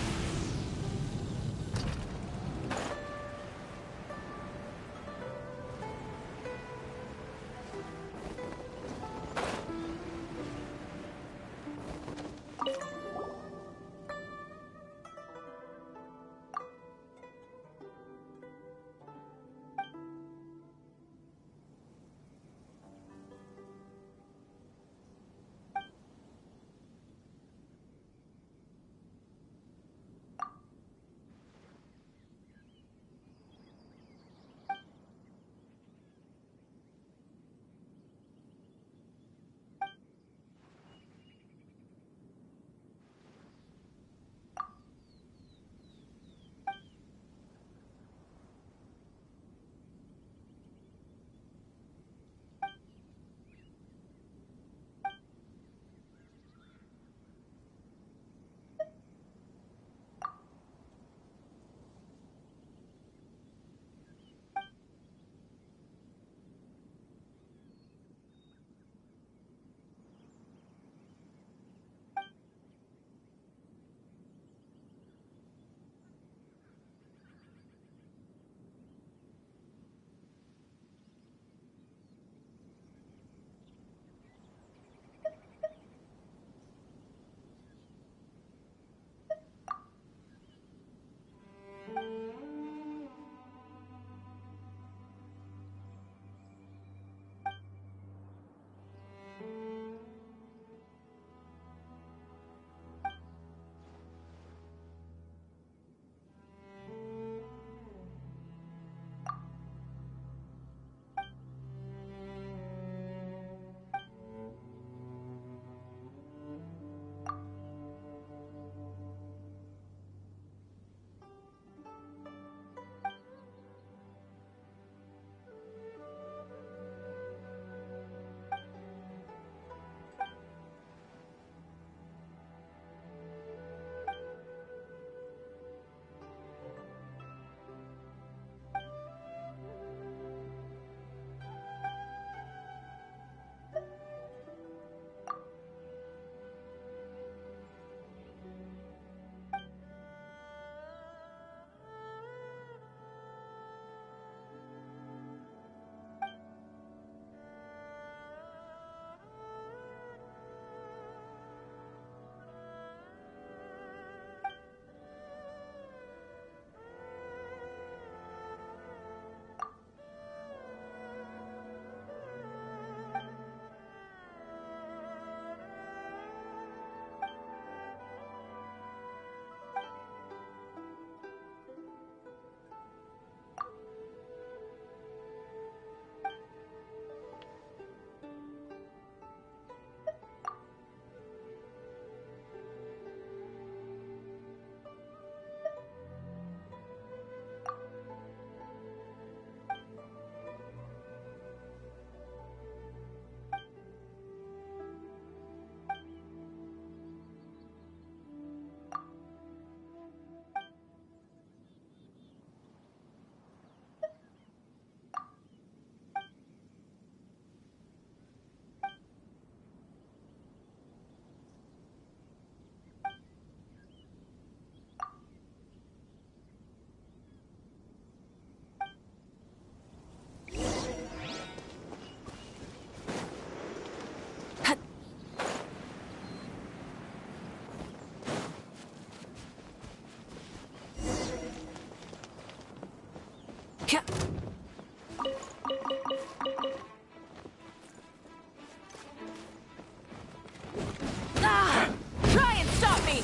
Try and stop me!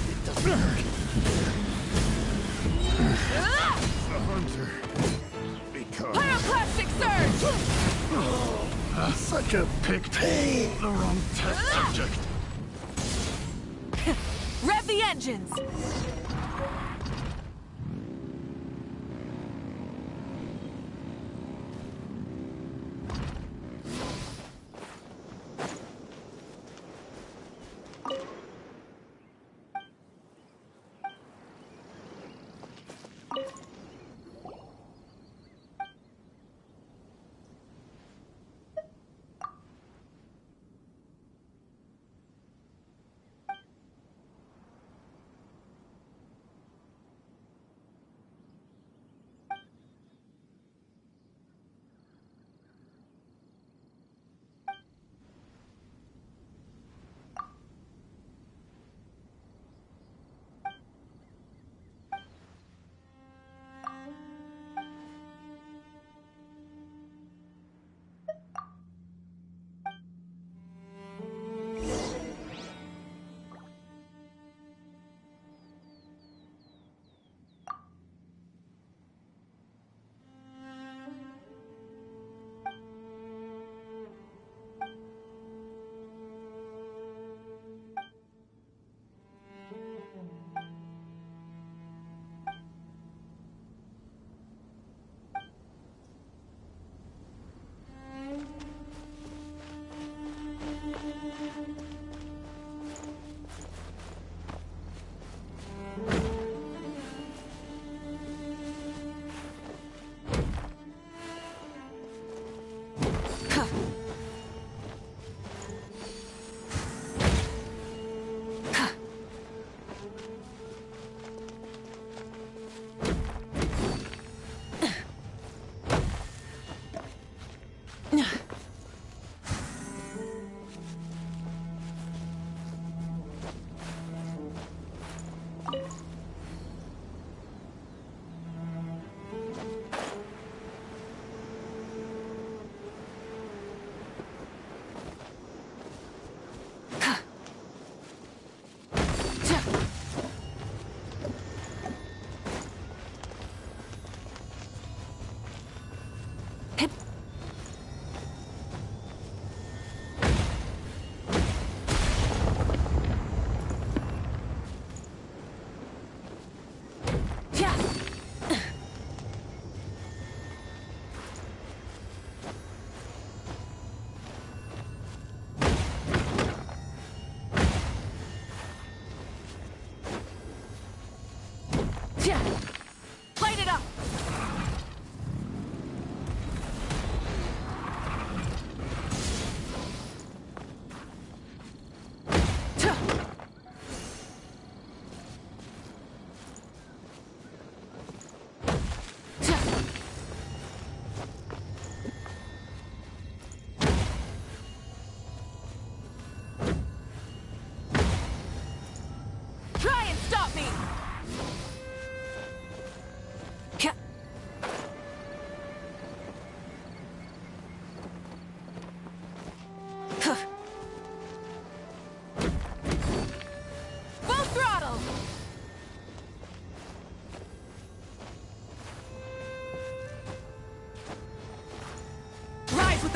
It doesn't hurt. The hunter. Because... Pyroclastic surge! such a picked. The wrong test subject. Rev the engines!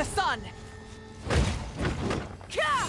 the sun! Ka!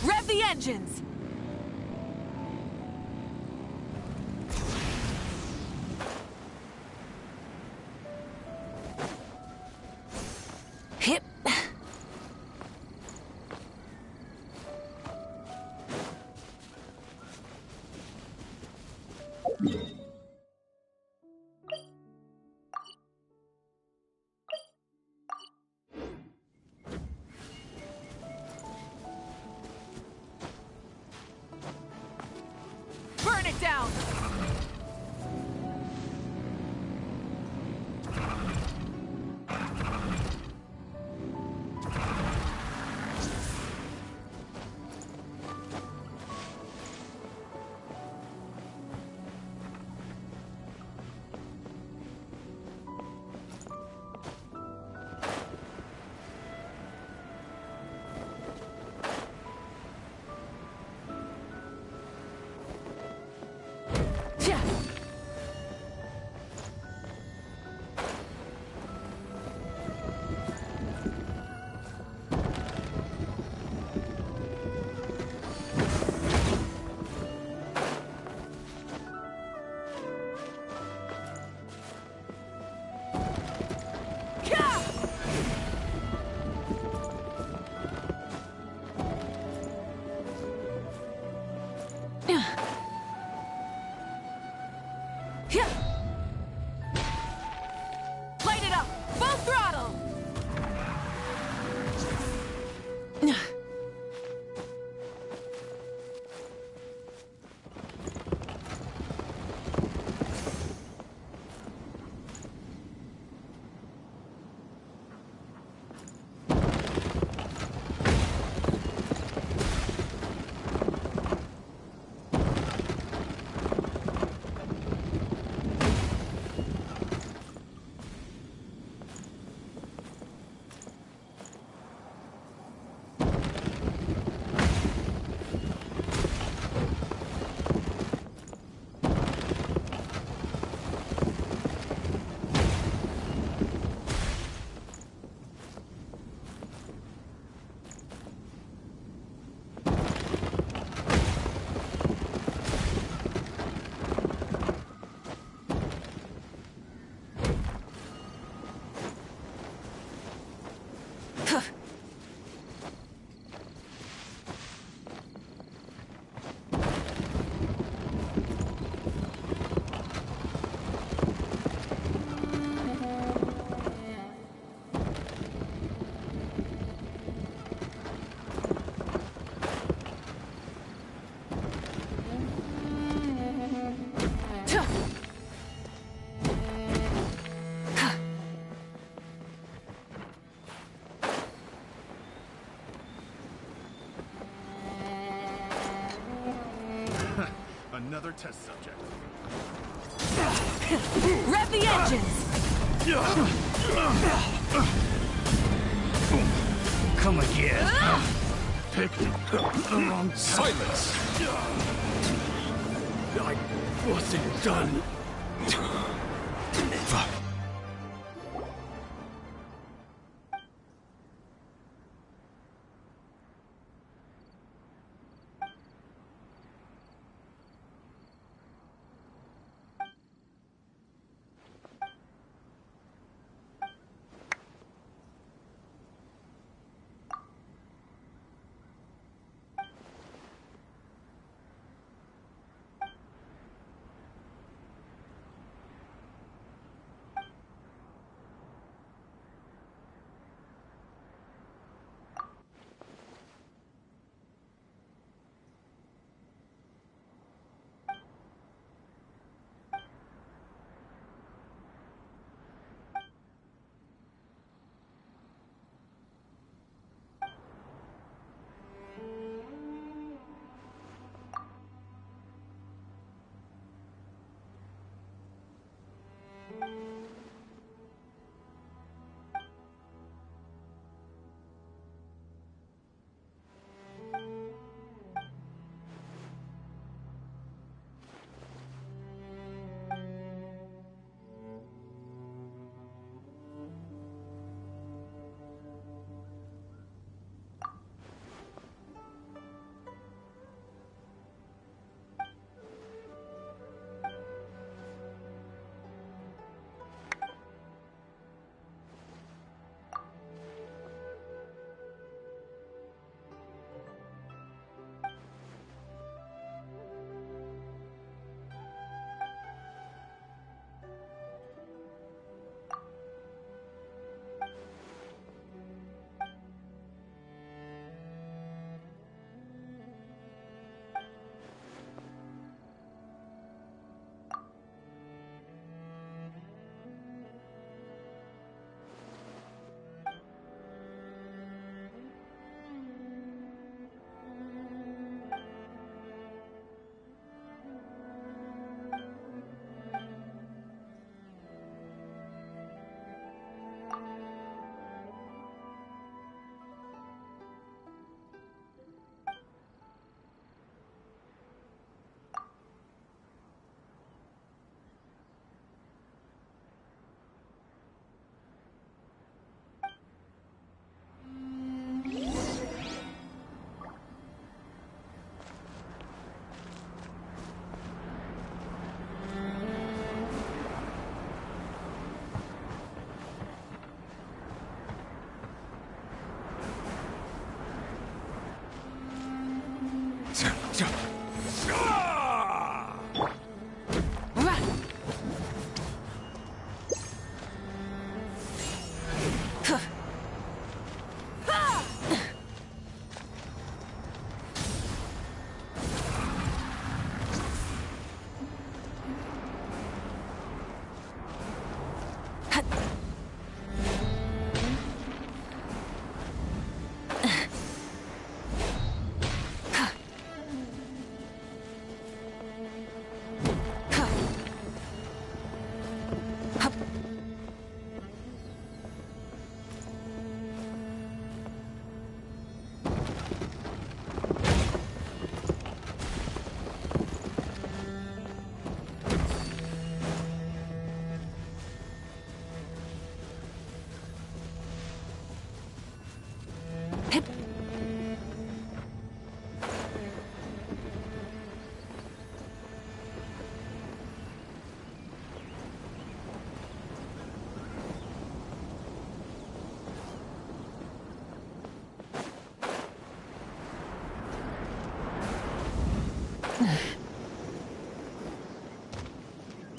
Rev the engines! Hip. Burn it down! Light it up! Full throttle! another test subject. Rev the engines! Come again. Pick the wrong test. Silence! I wasn't done.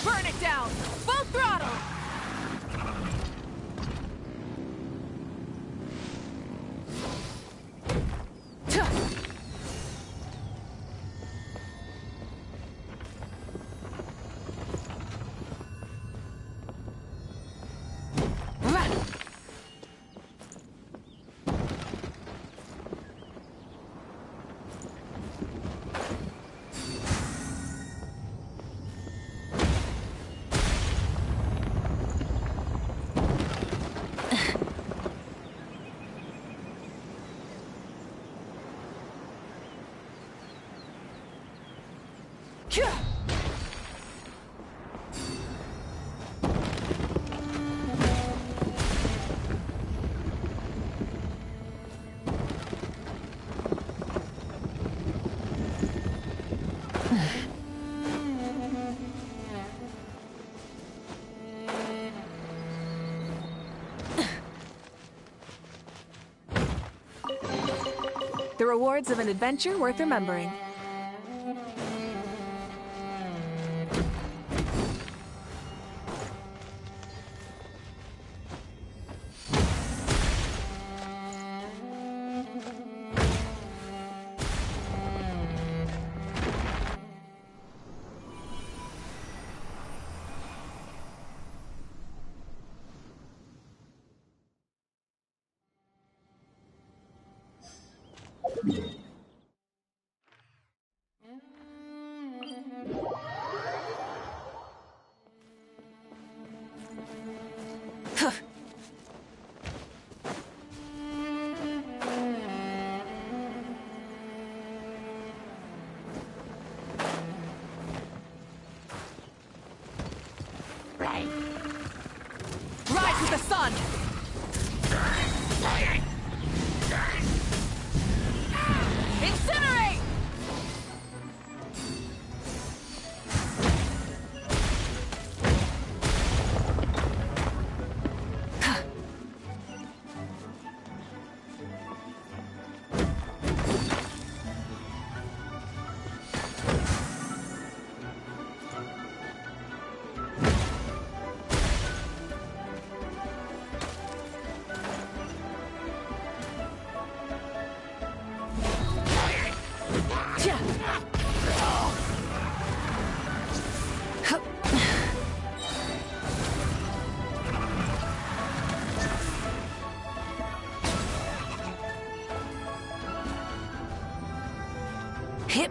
Burn it down! Full throttle! The rewards of an adventure worth remembering. Rise with the sun! Incinerate! Hip.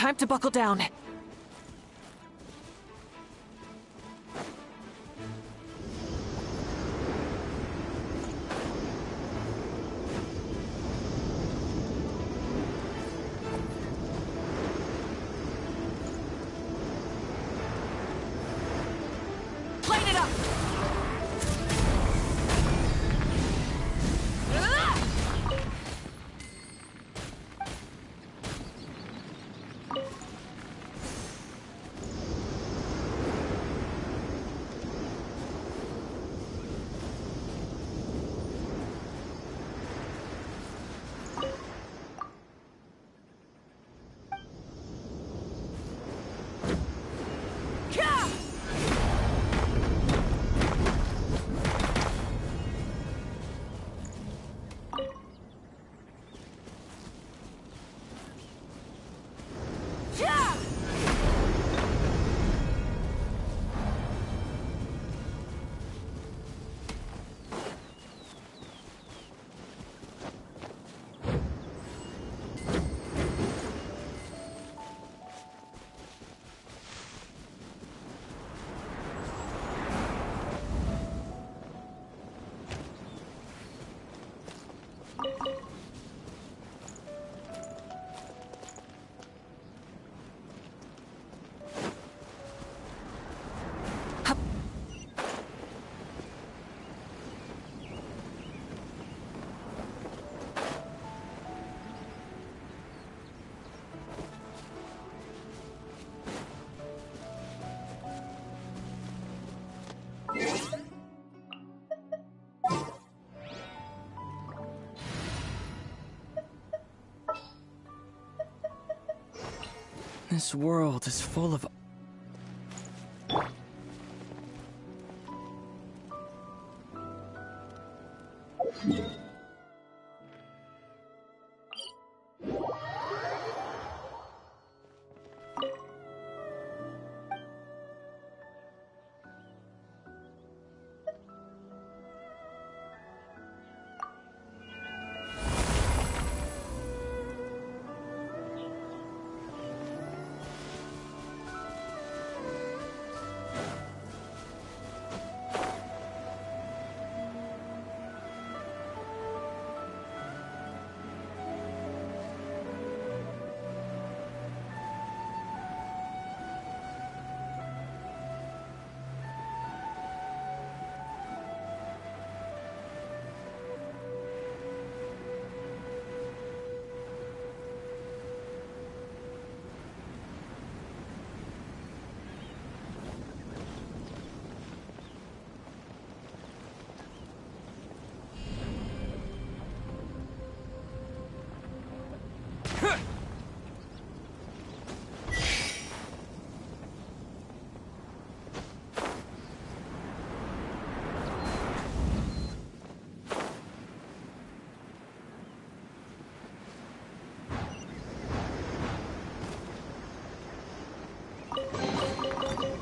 Time to buckle down. Light it up! This world is full of...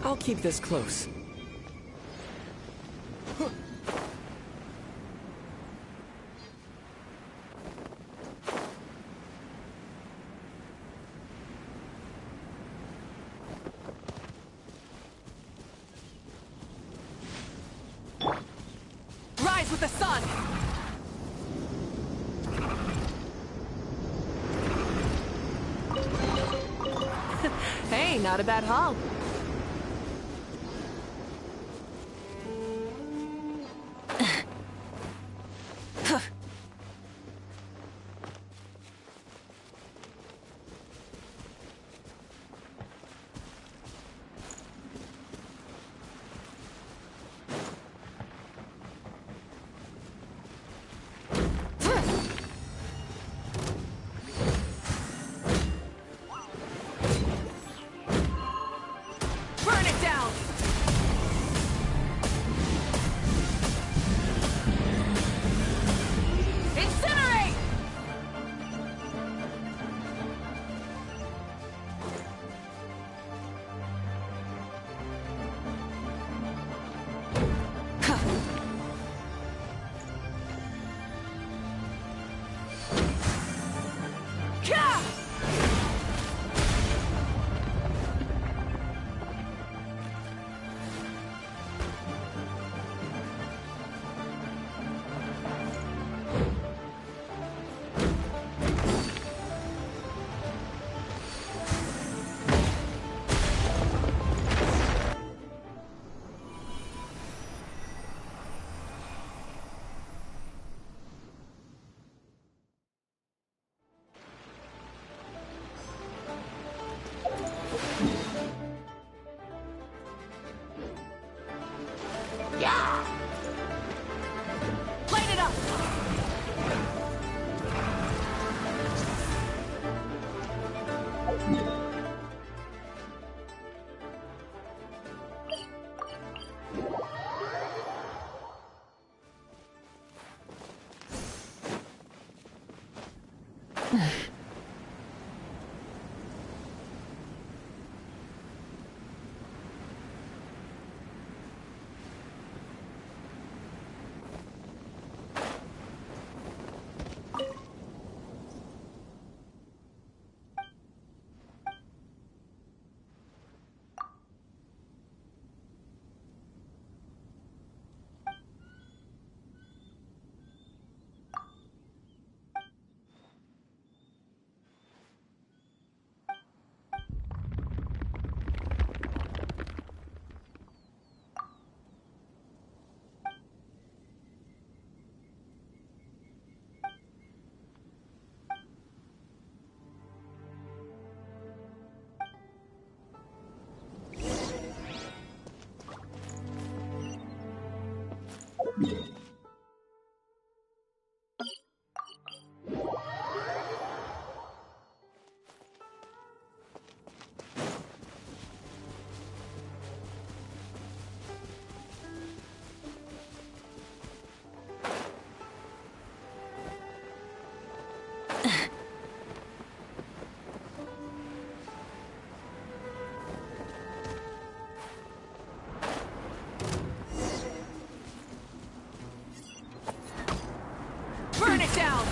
I'll keep this close. Rise with the sun! Hey, not a bad haul. Light it up! Burn it down!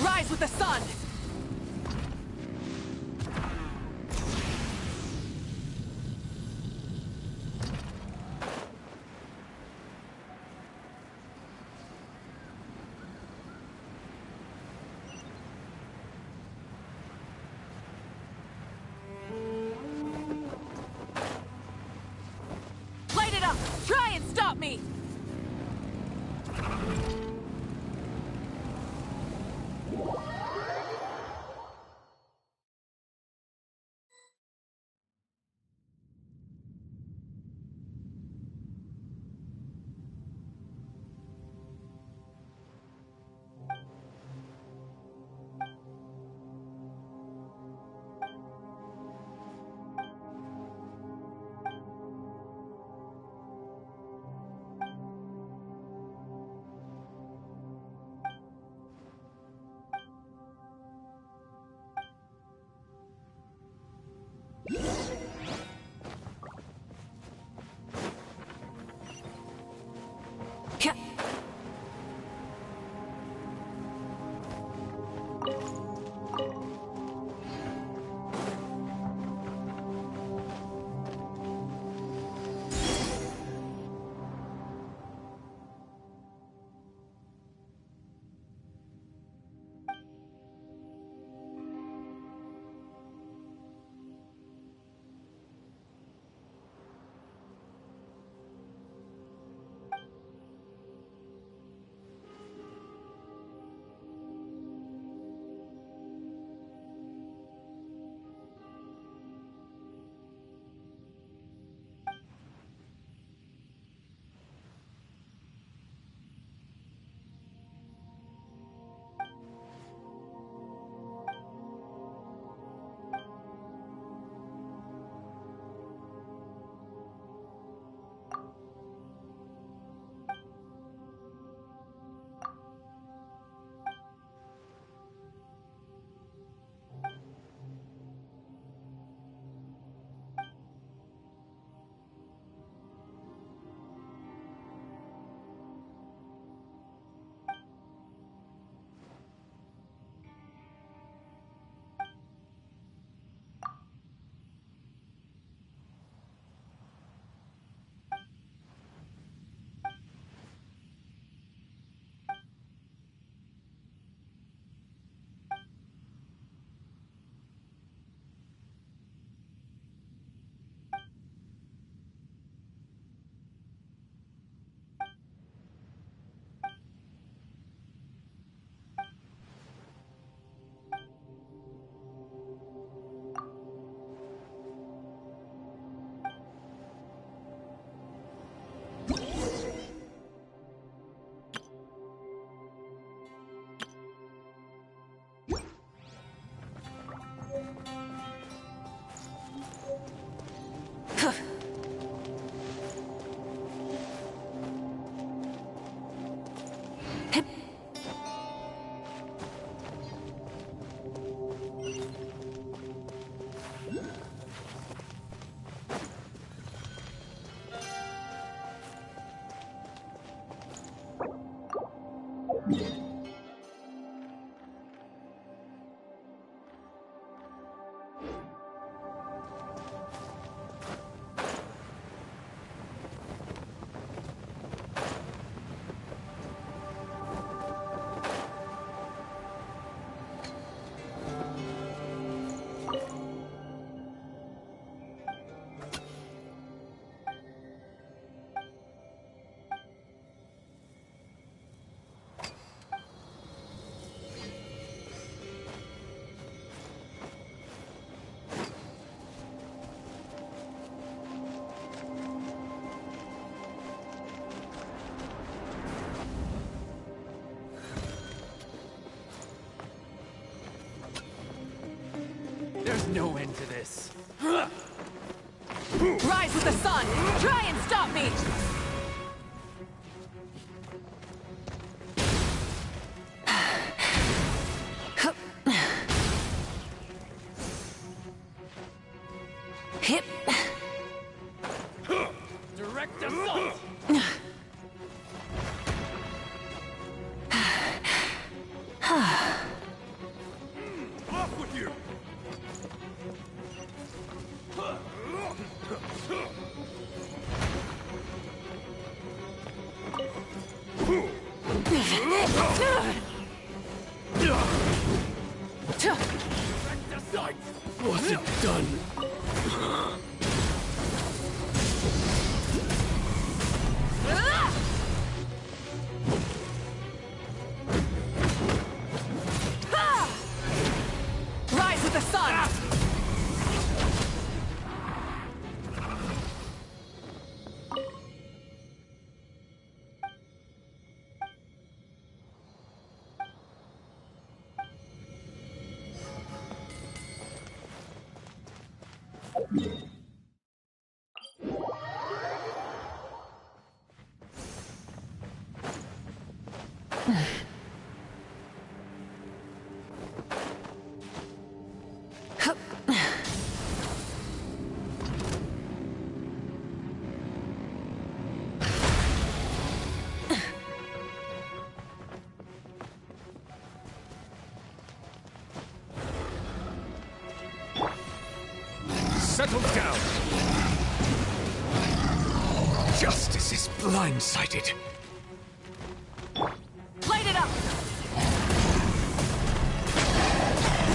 Rise with the sun! me! There's no end to this. Rise with the sun! Try and stop me! Hip. Direct assault! Off with you! Wasn't done. Ah! Settle down! Justice is blindsided. Light it up!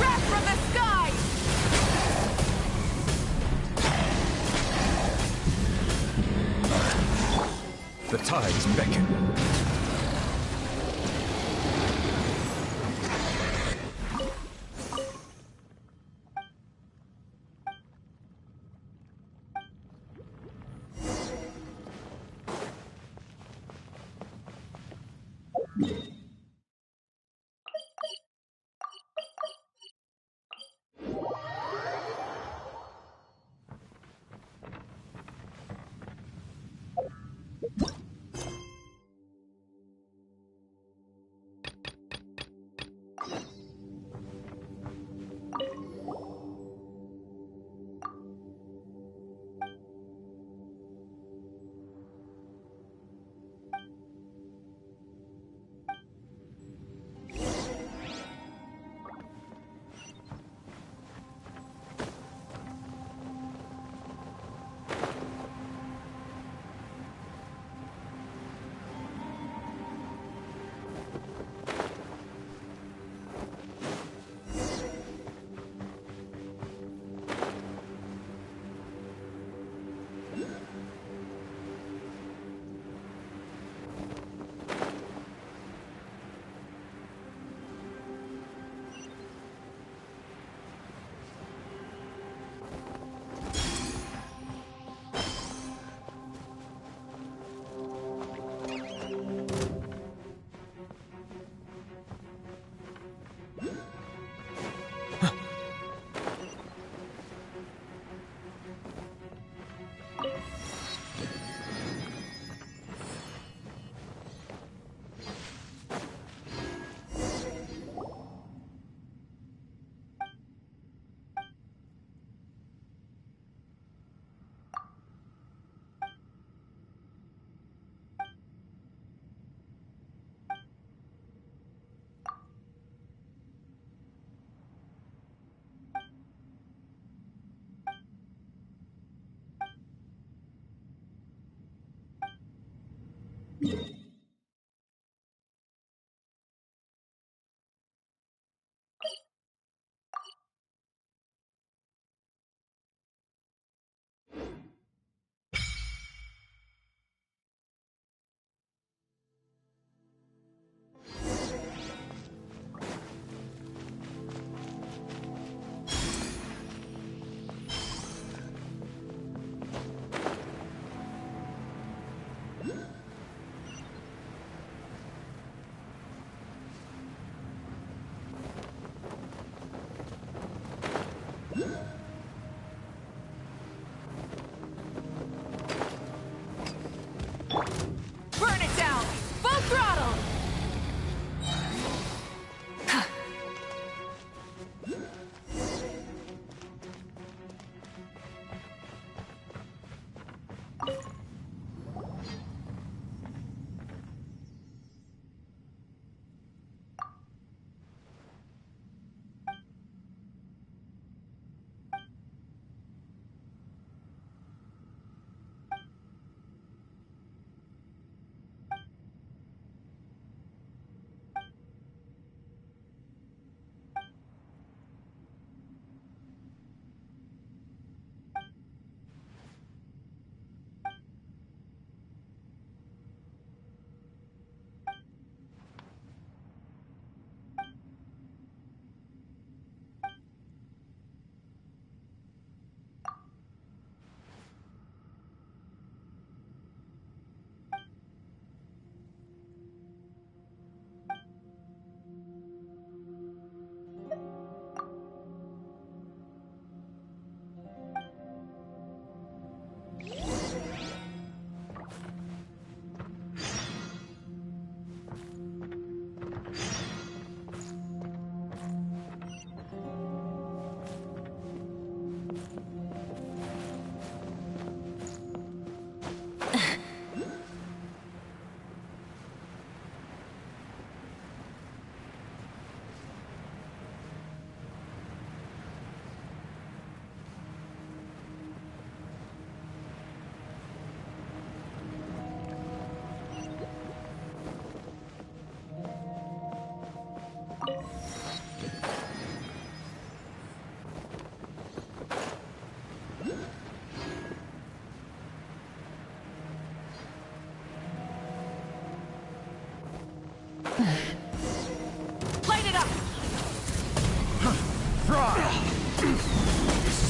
Wrath from the sky! The tides beckon.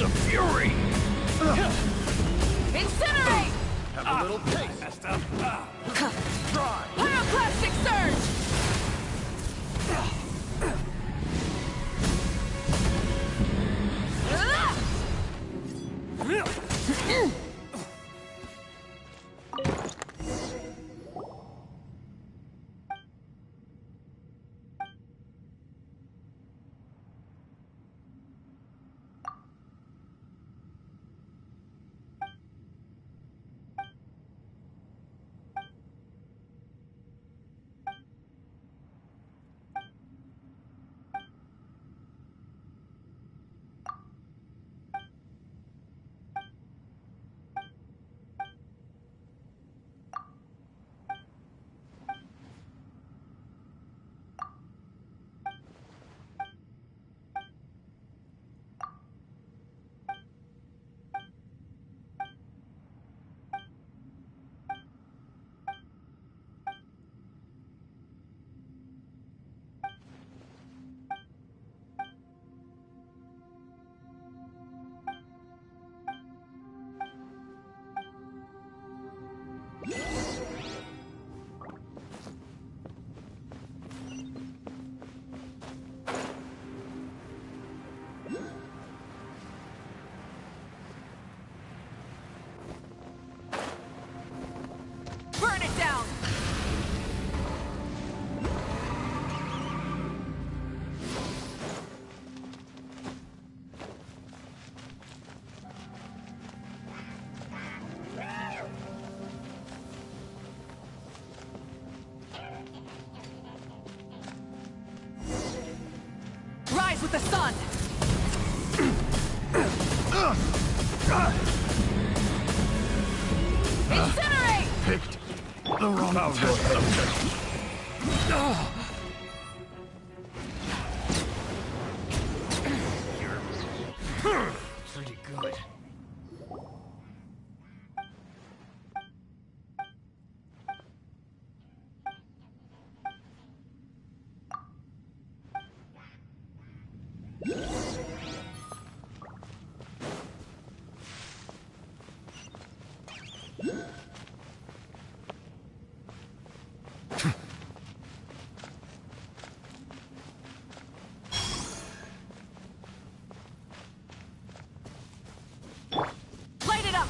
Flames of fury! Incinerate! Have a little taste. Try! Pyroclastic surge! Burn it down! Rise with the sun! Incinerate! Picked the wrong test subject. Pretty good. Light it up!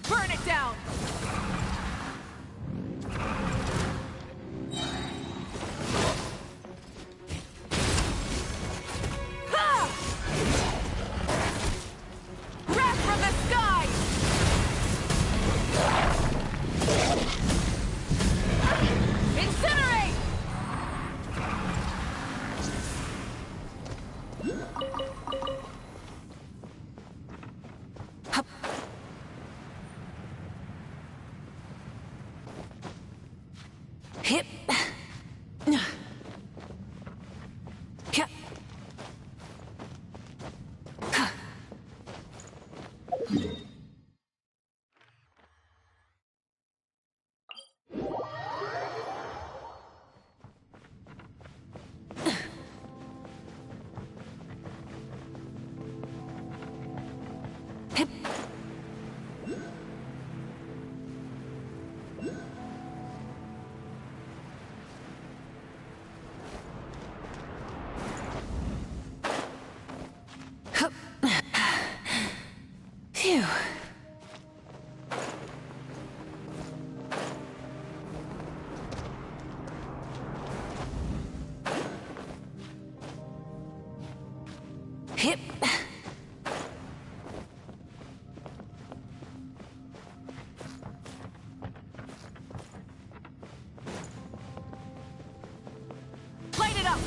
Burn it down! Ha! Wrath from the sky! Incinerate! Hip. Ka- Ha. Phew. Hip. Light it up.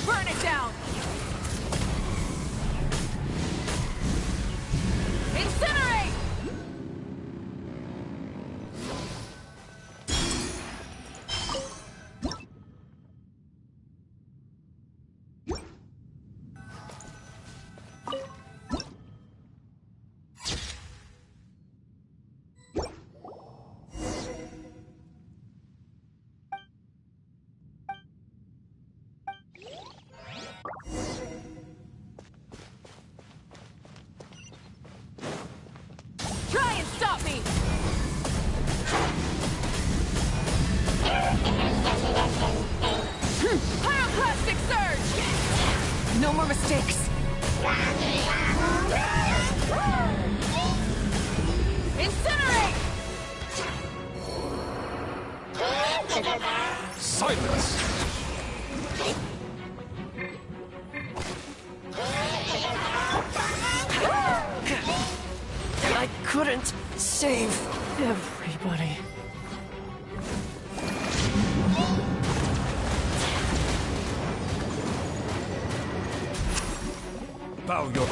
Burn it down! Incinerate! Try and stop me! Pyroclastic surge! No more mistakes. Incinerate! Silence! I couldn't save everybody. Bow your...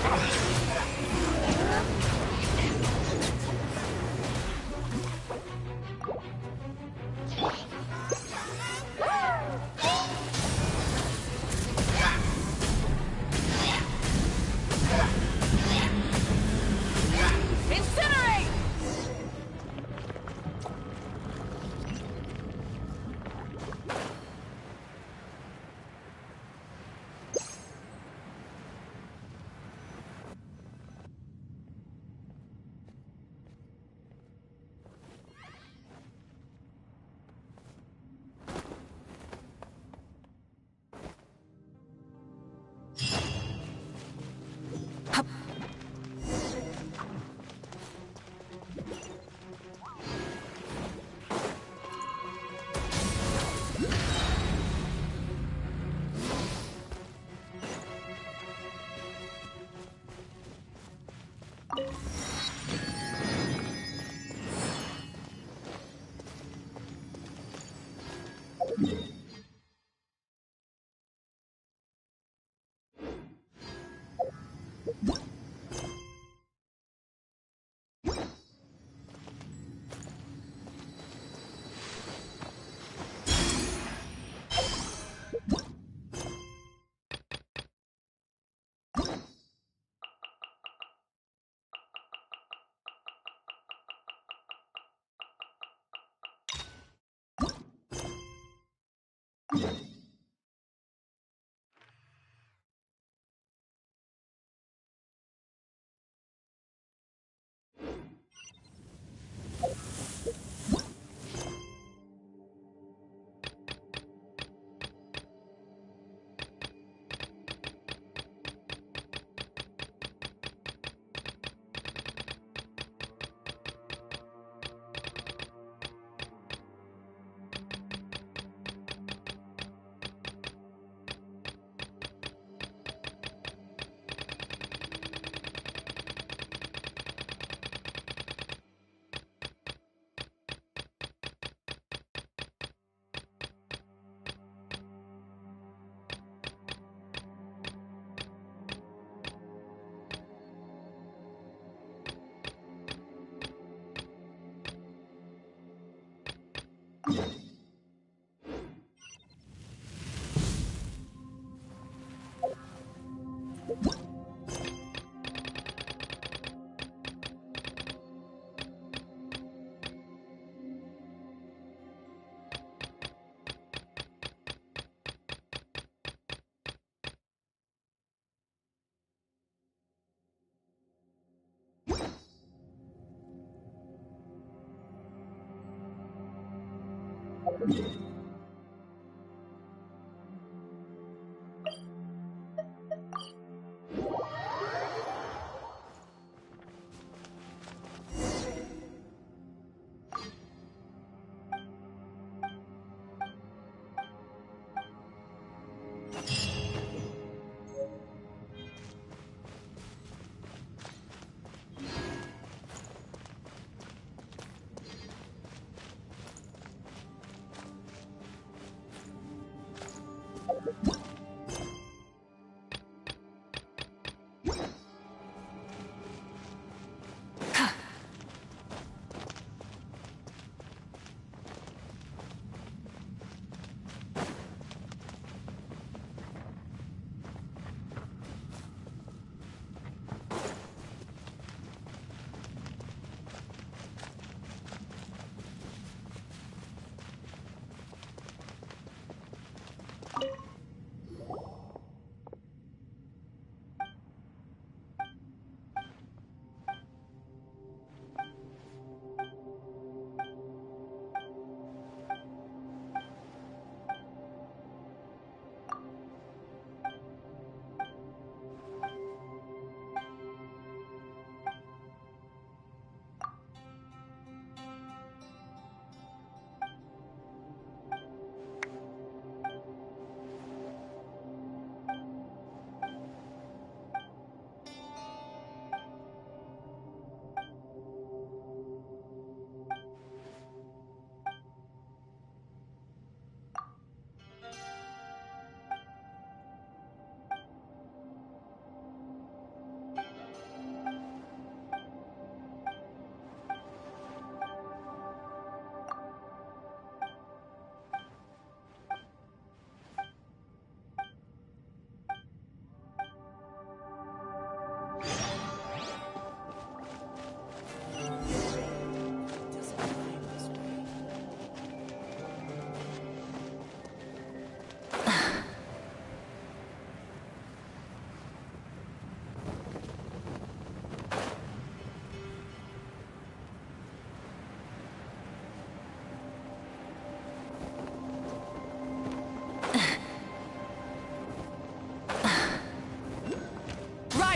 Incinerate!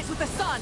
With the sun!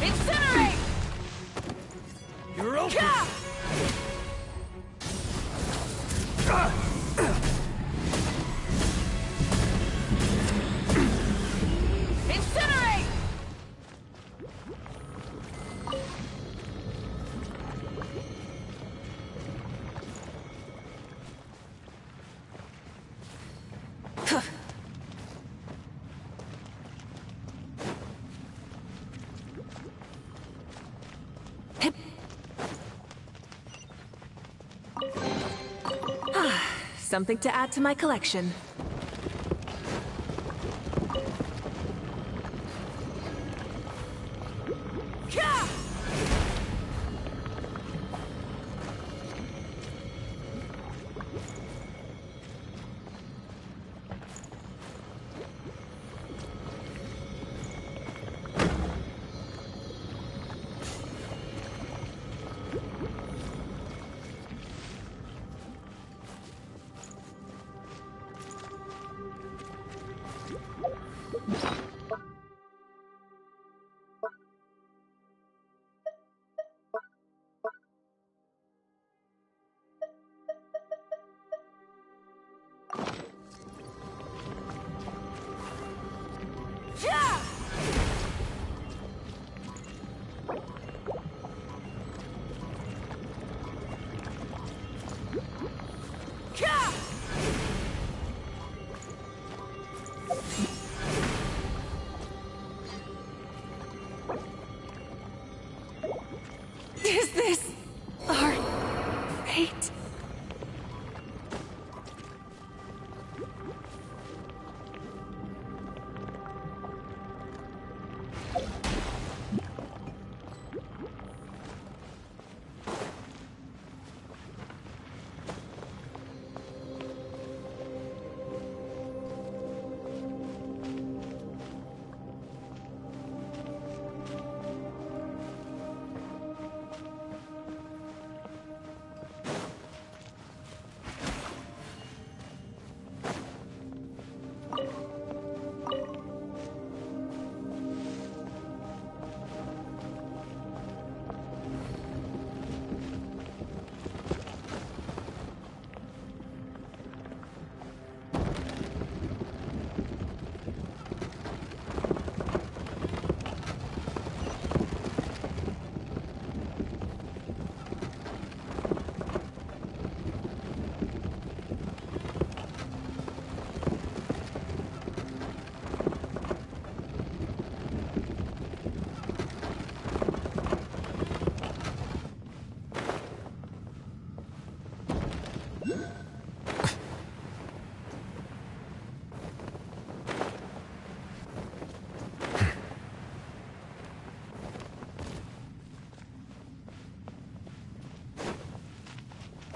Incinerate! You're open! Incinerate! Something to add to my collection.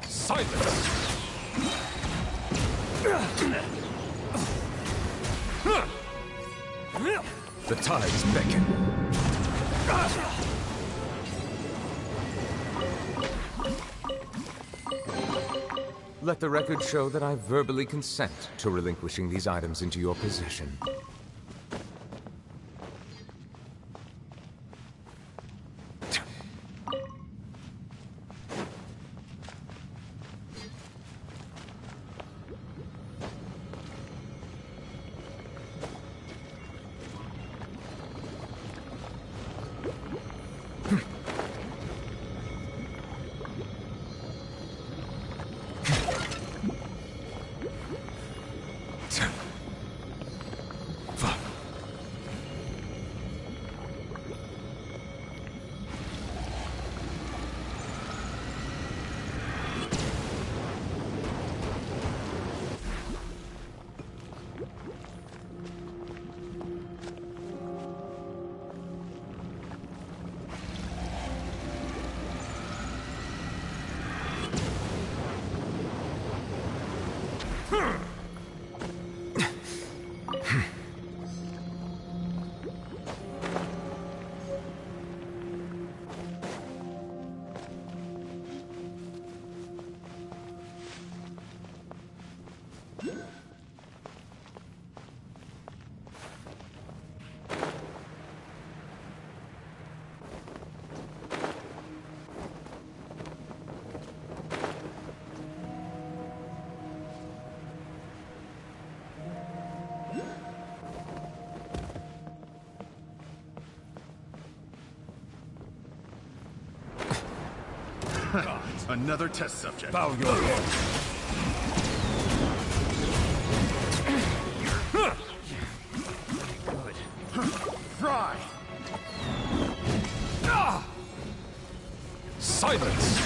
Silence! The tides beckon. Let the record show that I verbally consent to relinquishing these items into your possession. Another test subject. Bow your head. Good. Fry! Silence!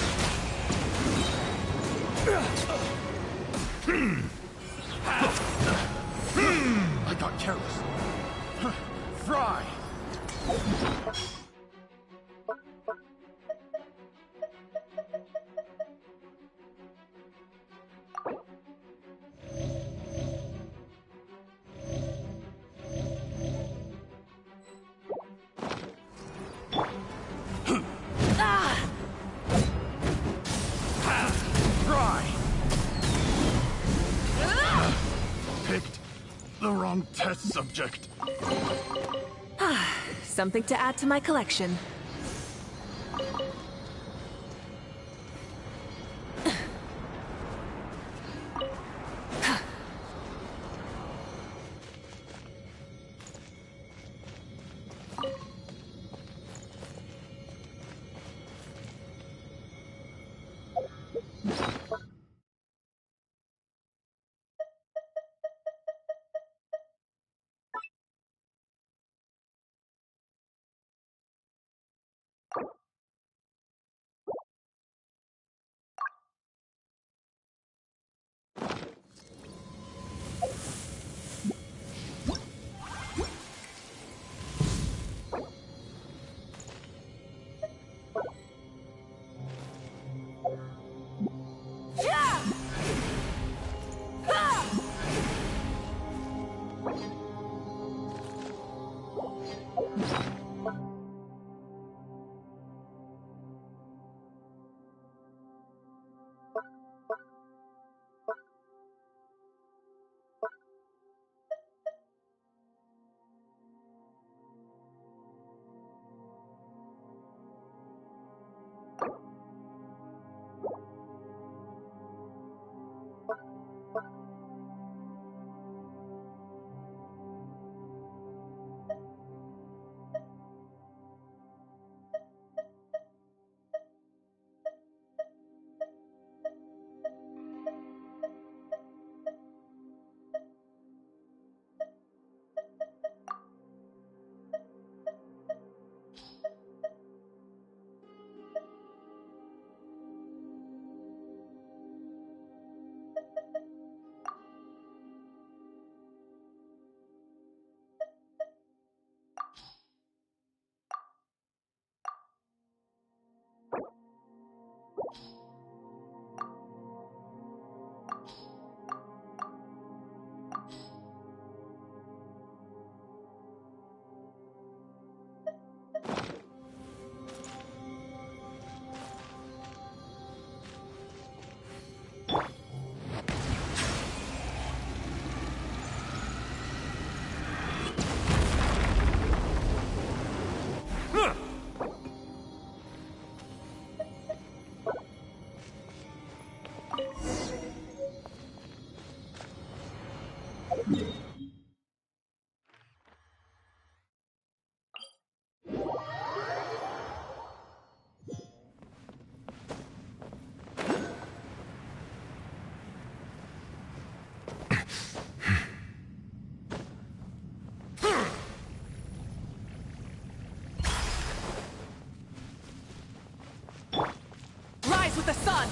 I got careless. Fry! Picked the wrong test subject. Something to add to my collection. Rise with the sun!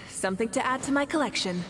Something to add to my collection.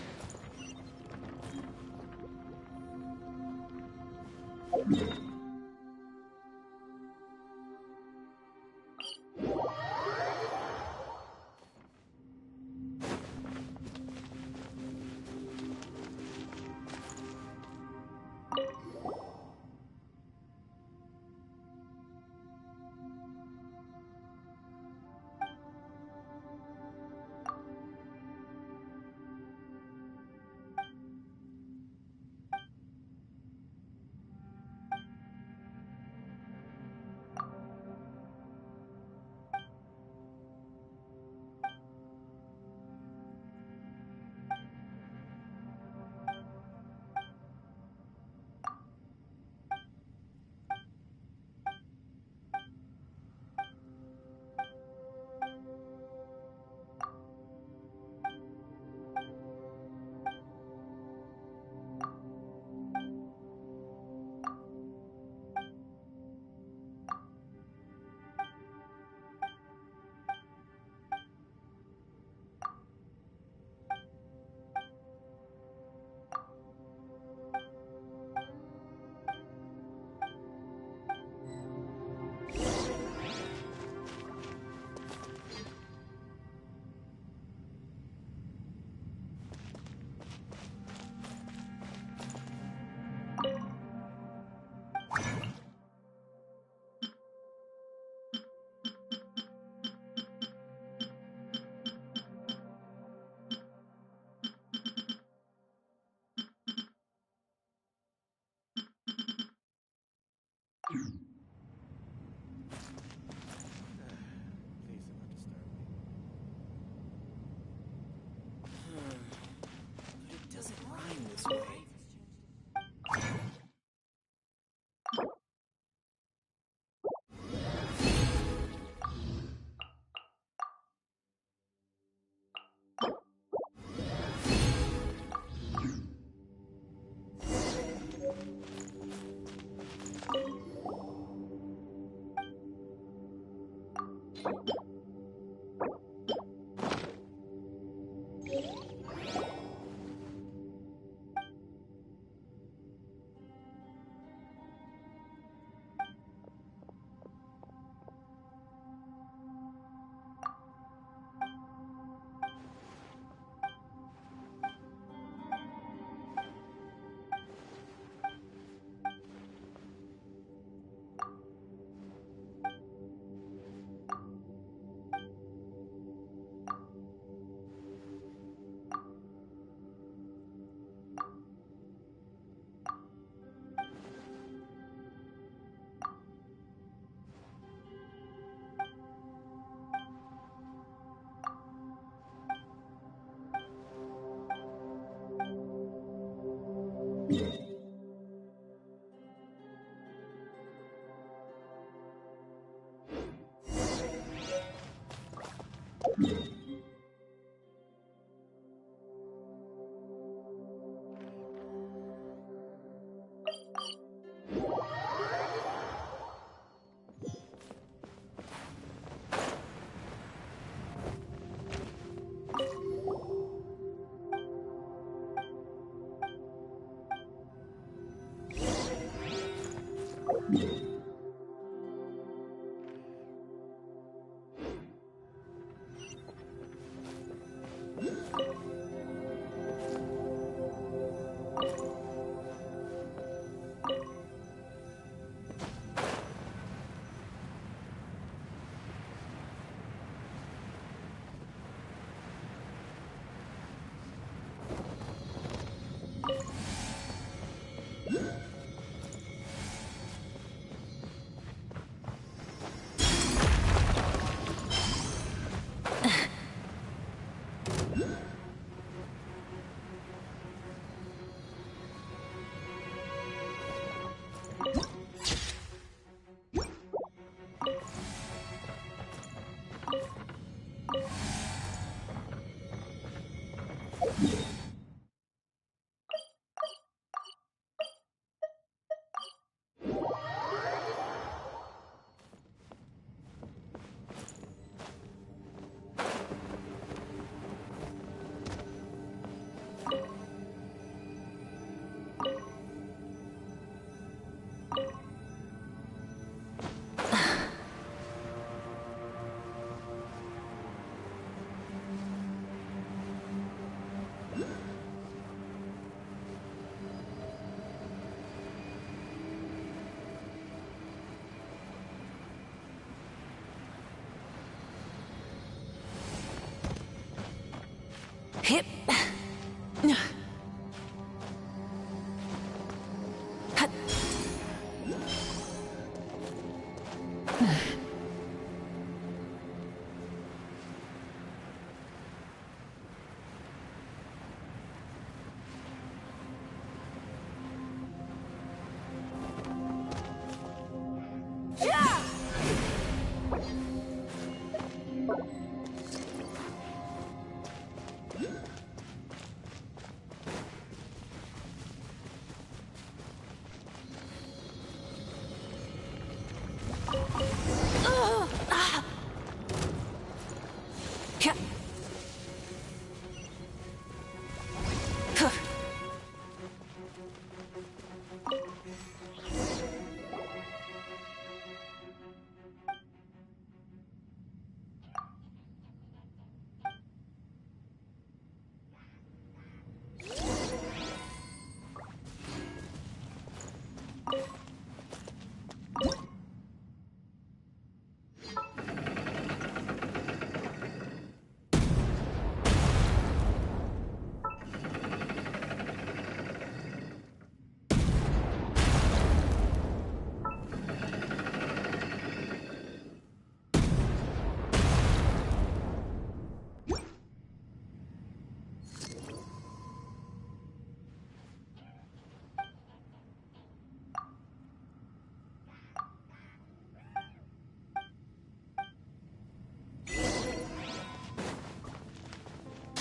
Hip.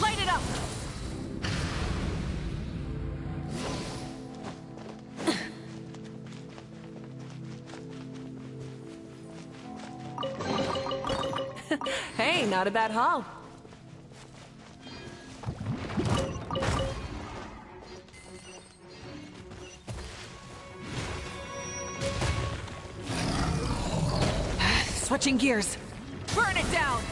Light it up! Hey, not a bad haul. Switching gears. Burn it down!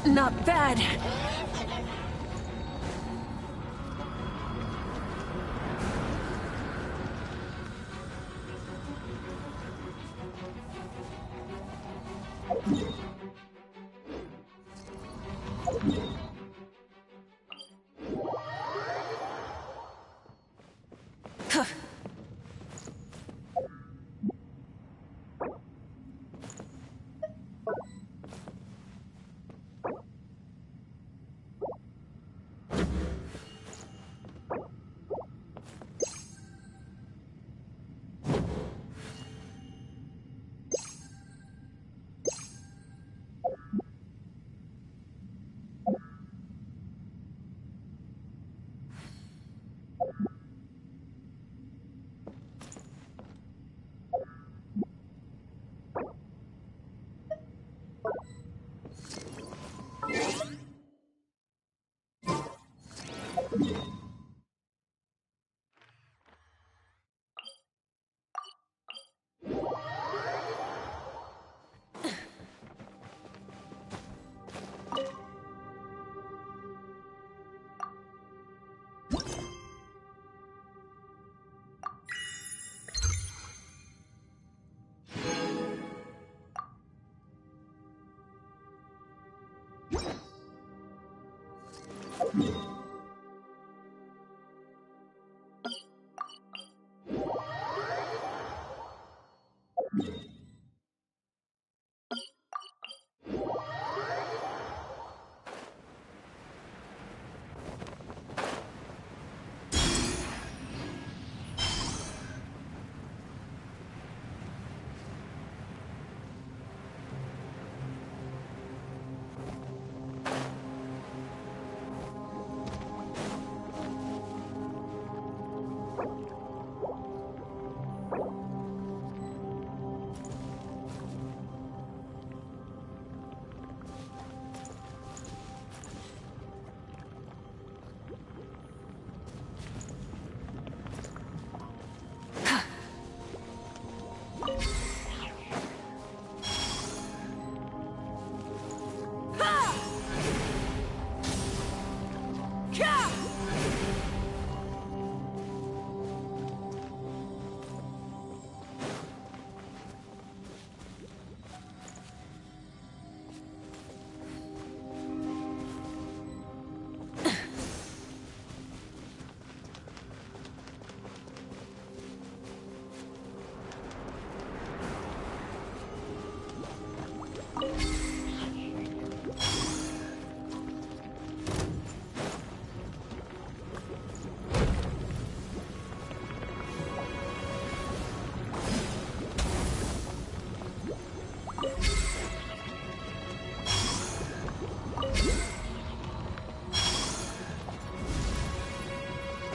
Not bad.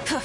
Yeah.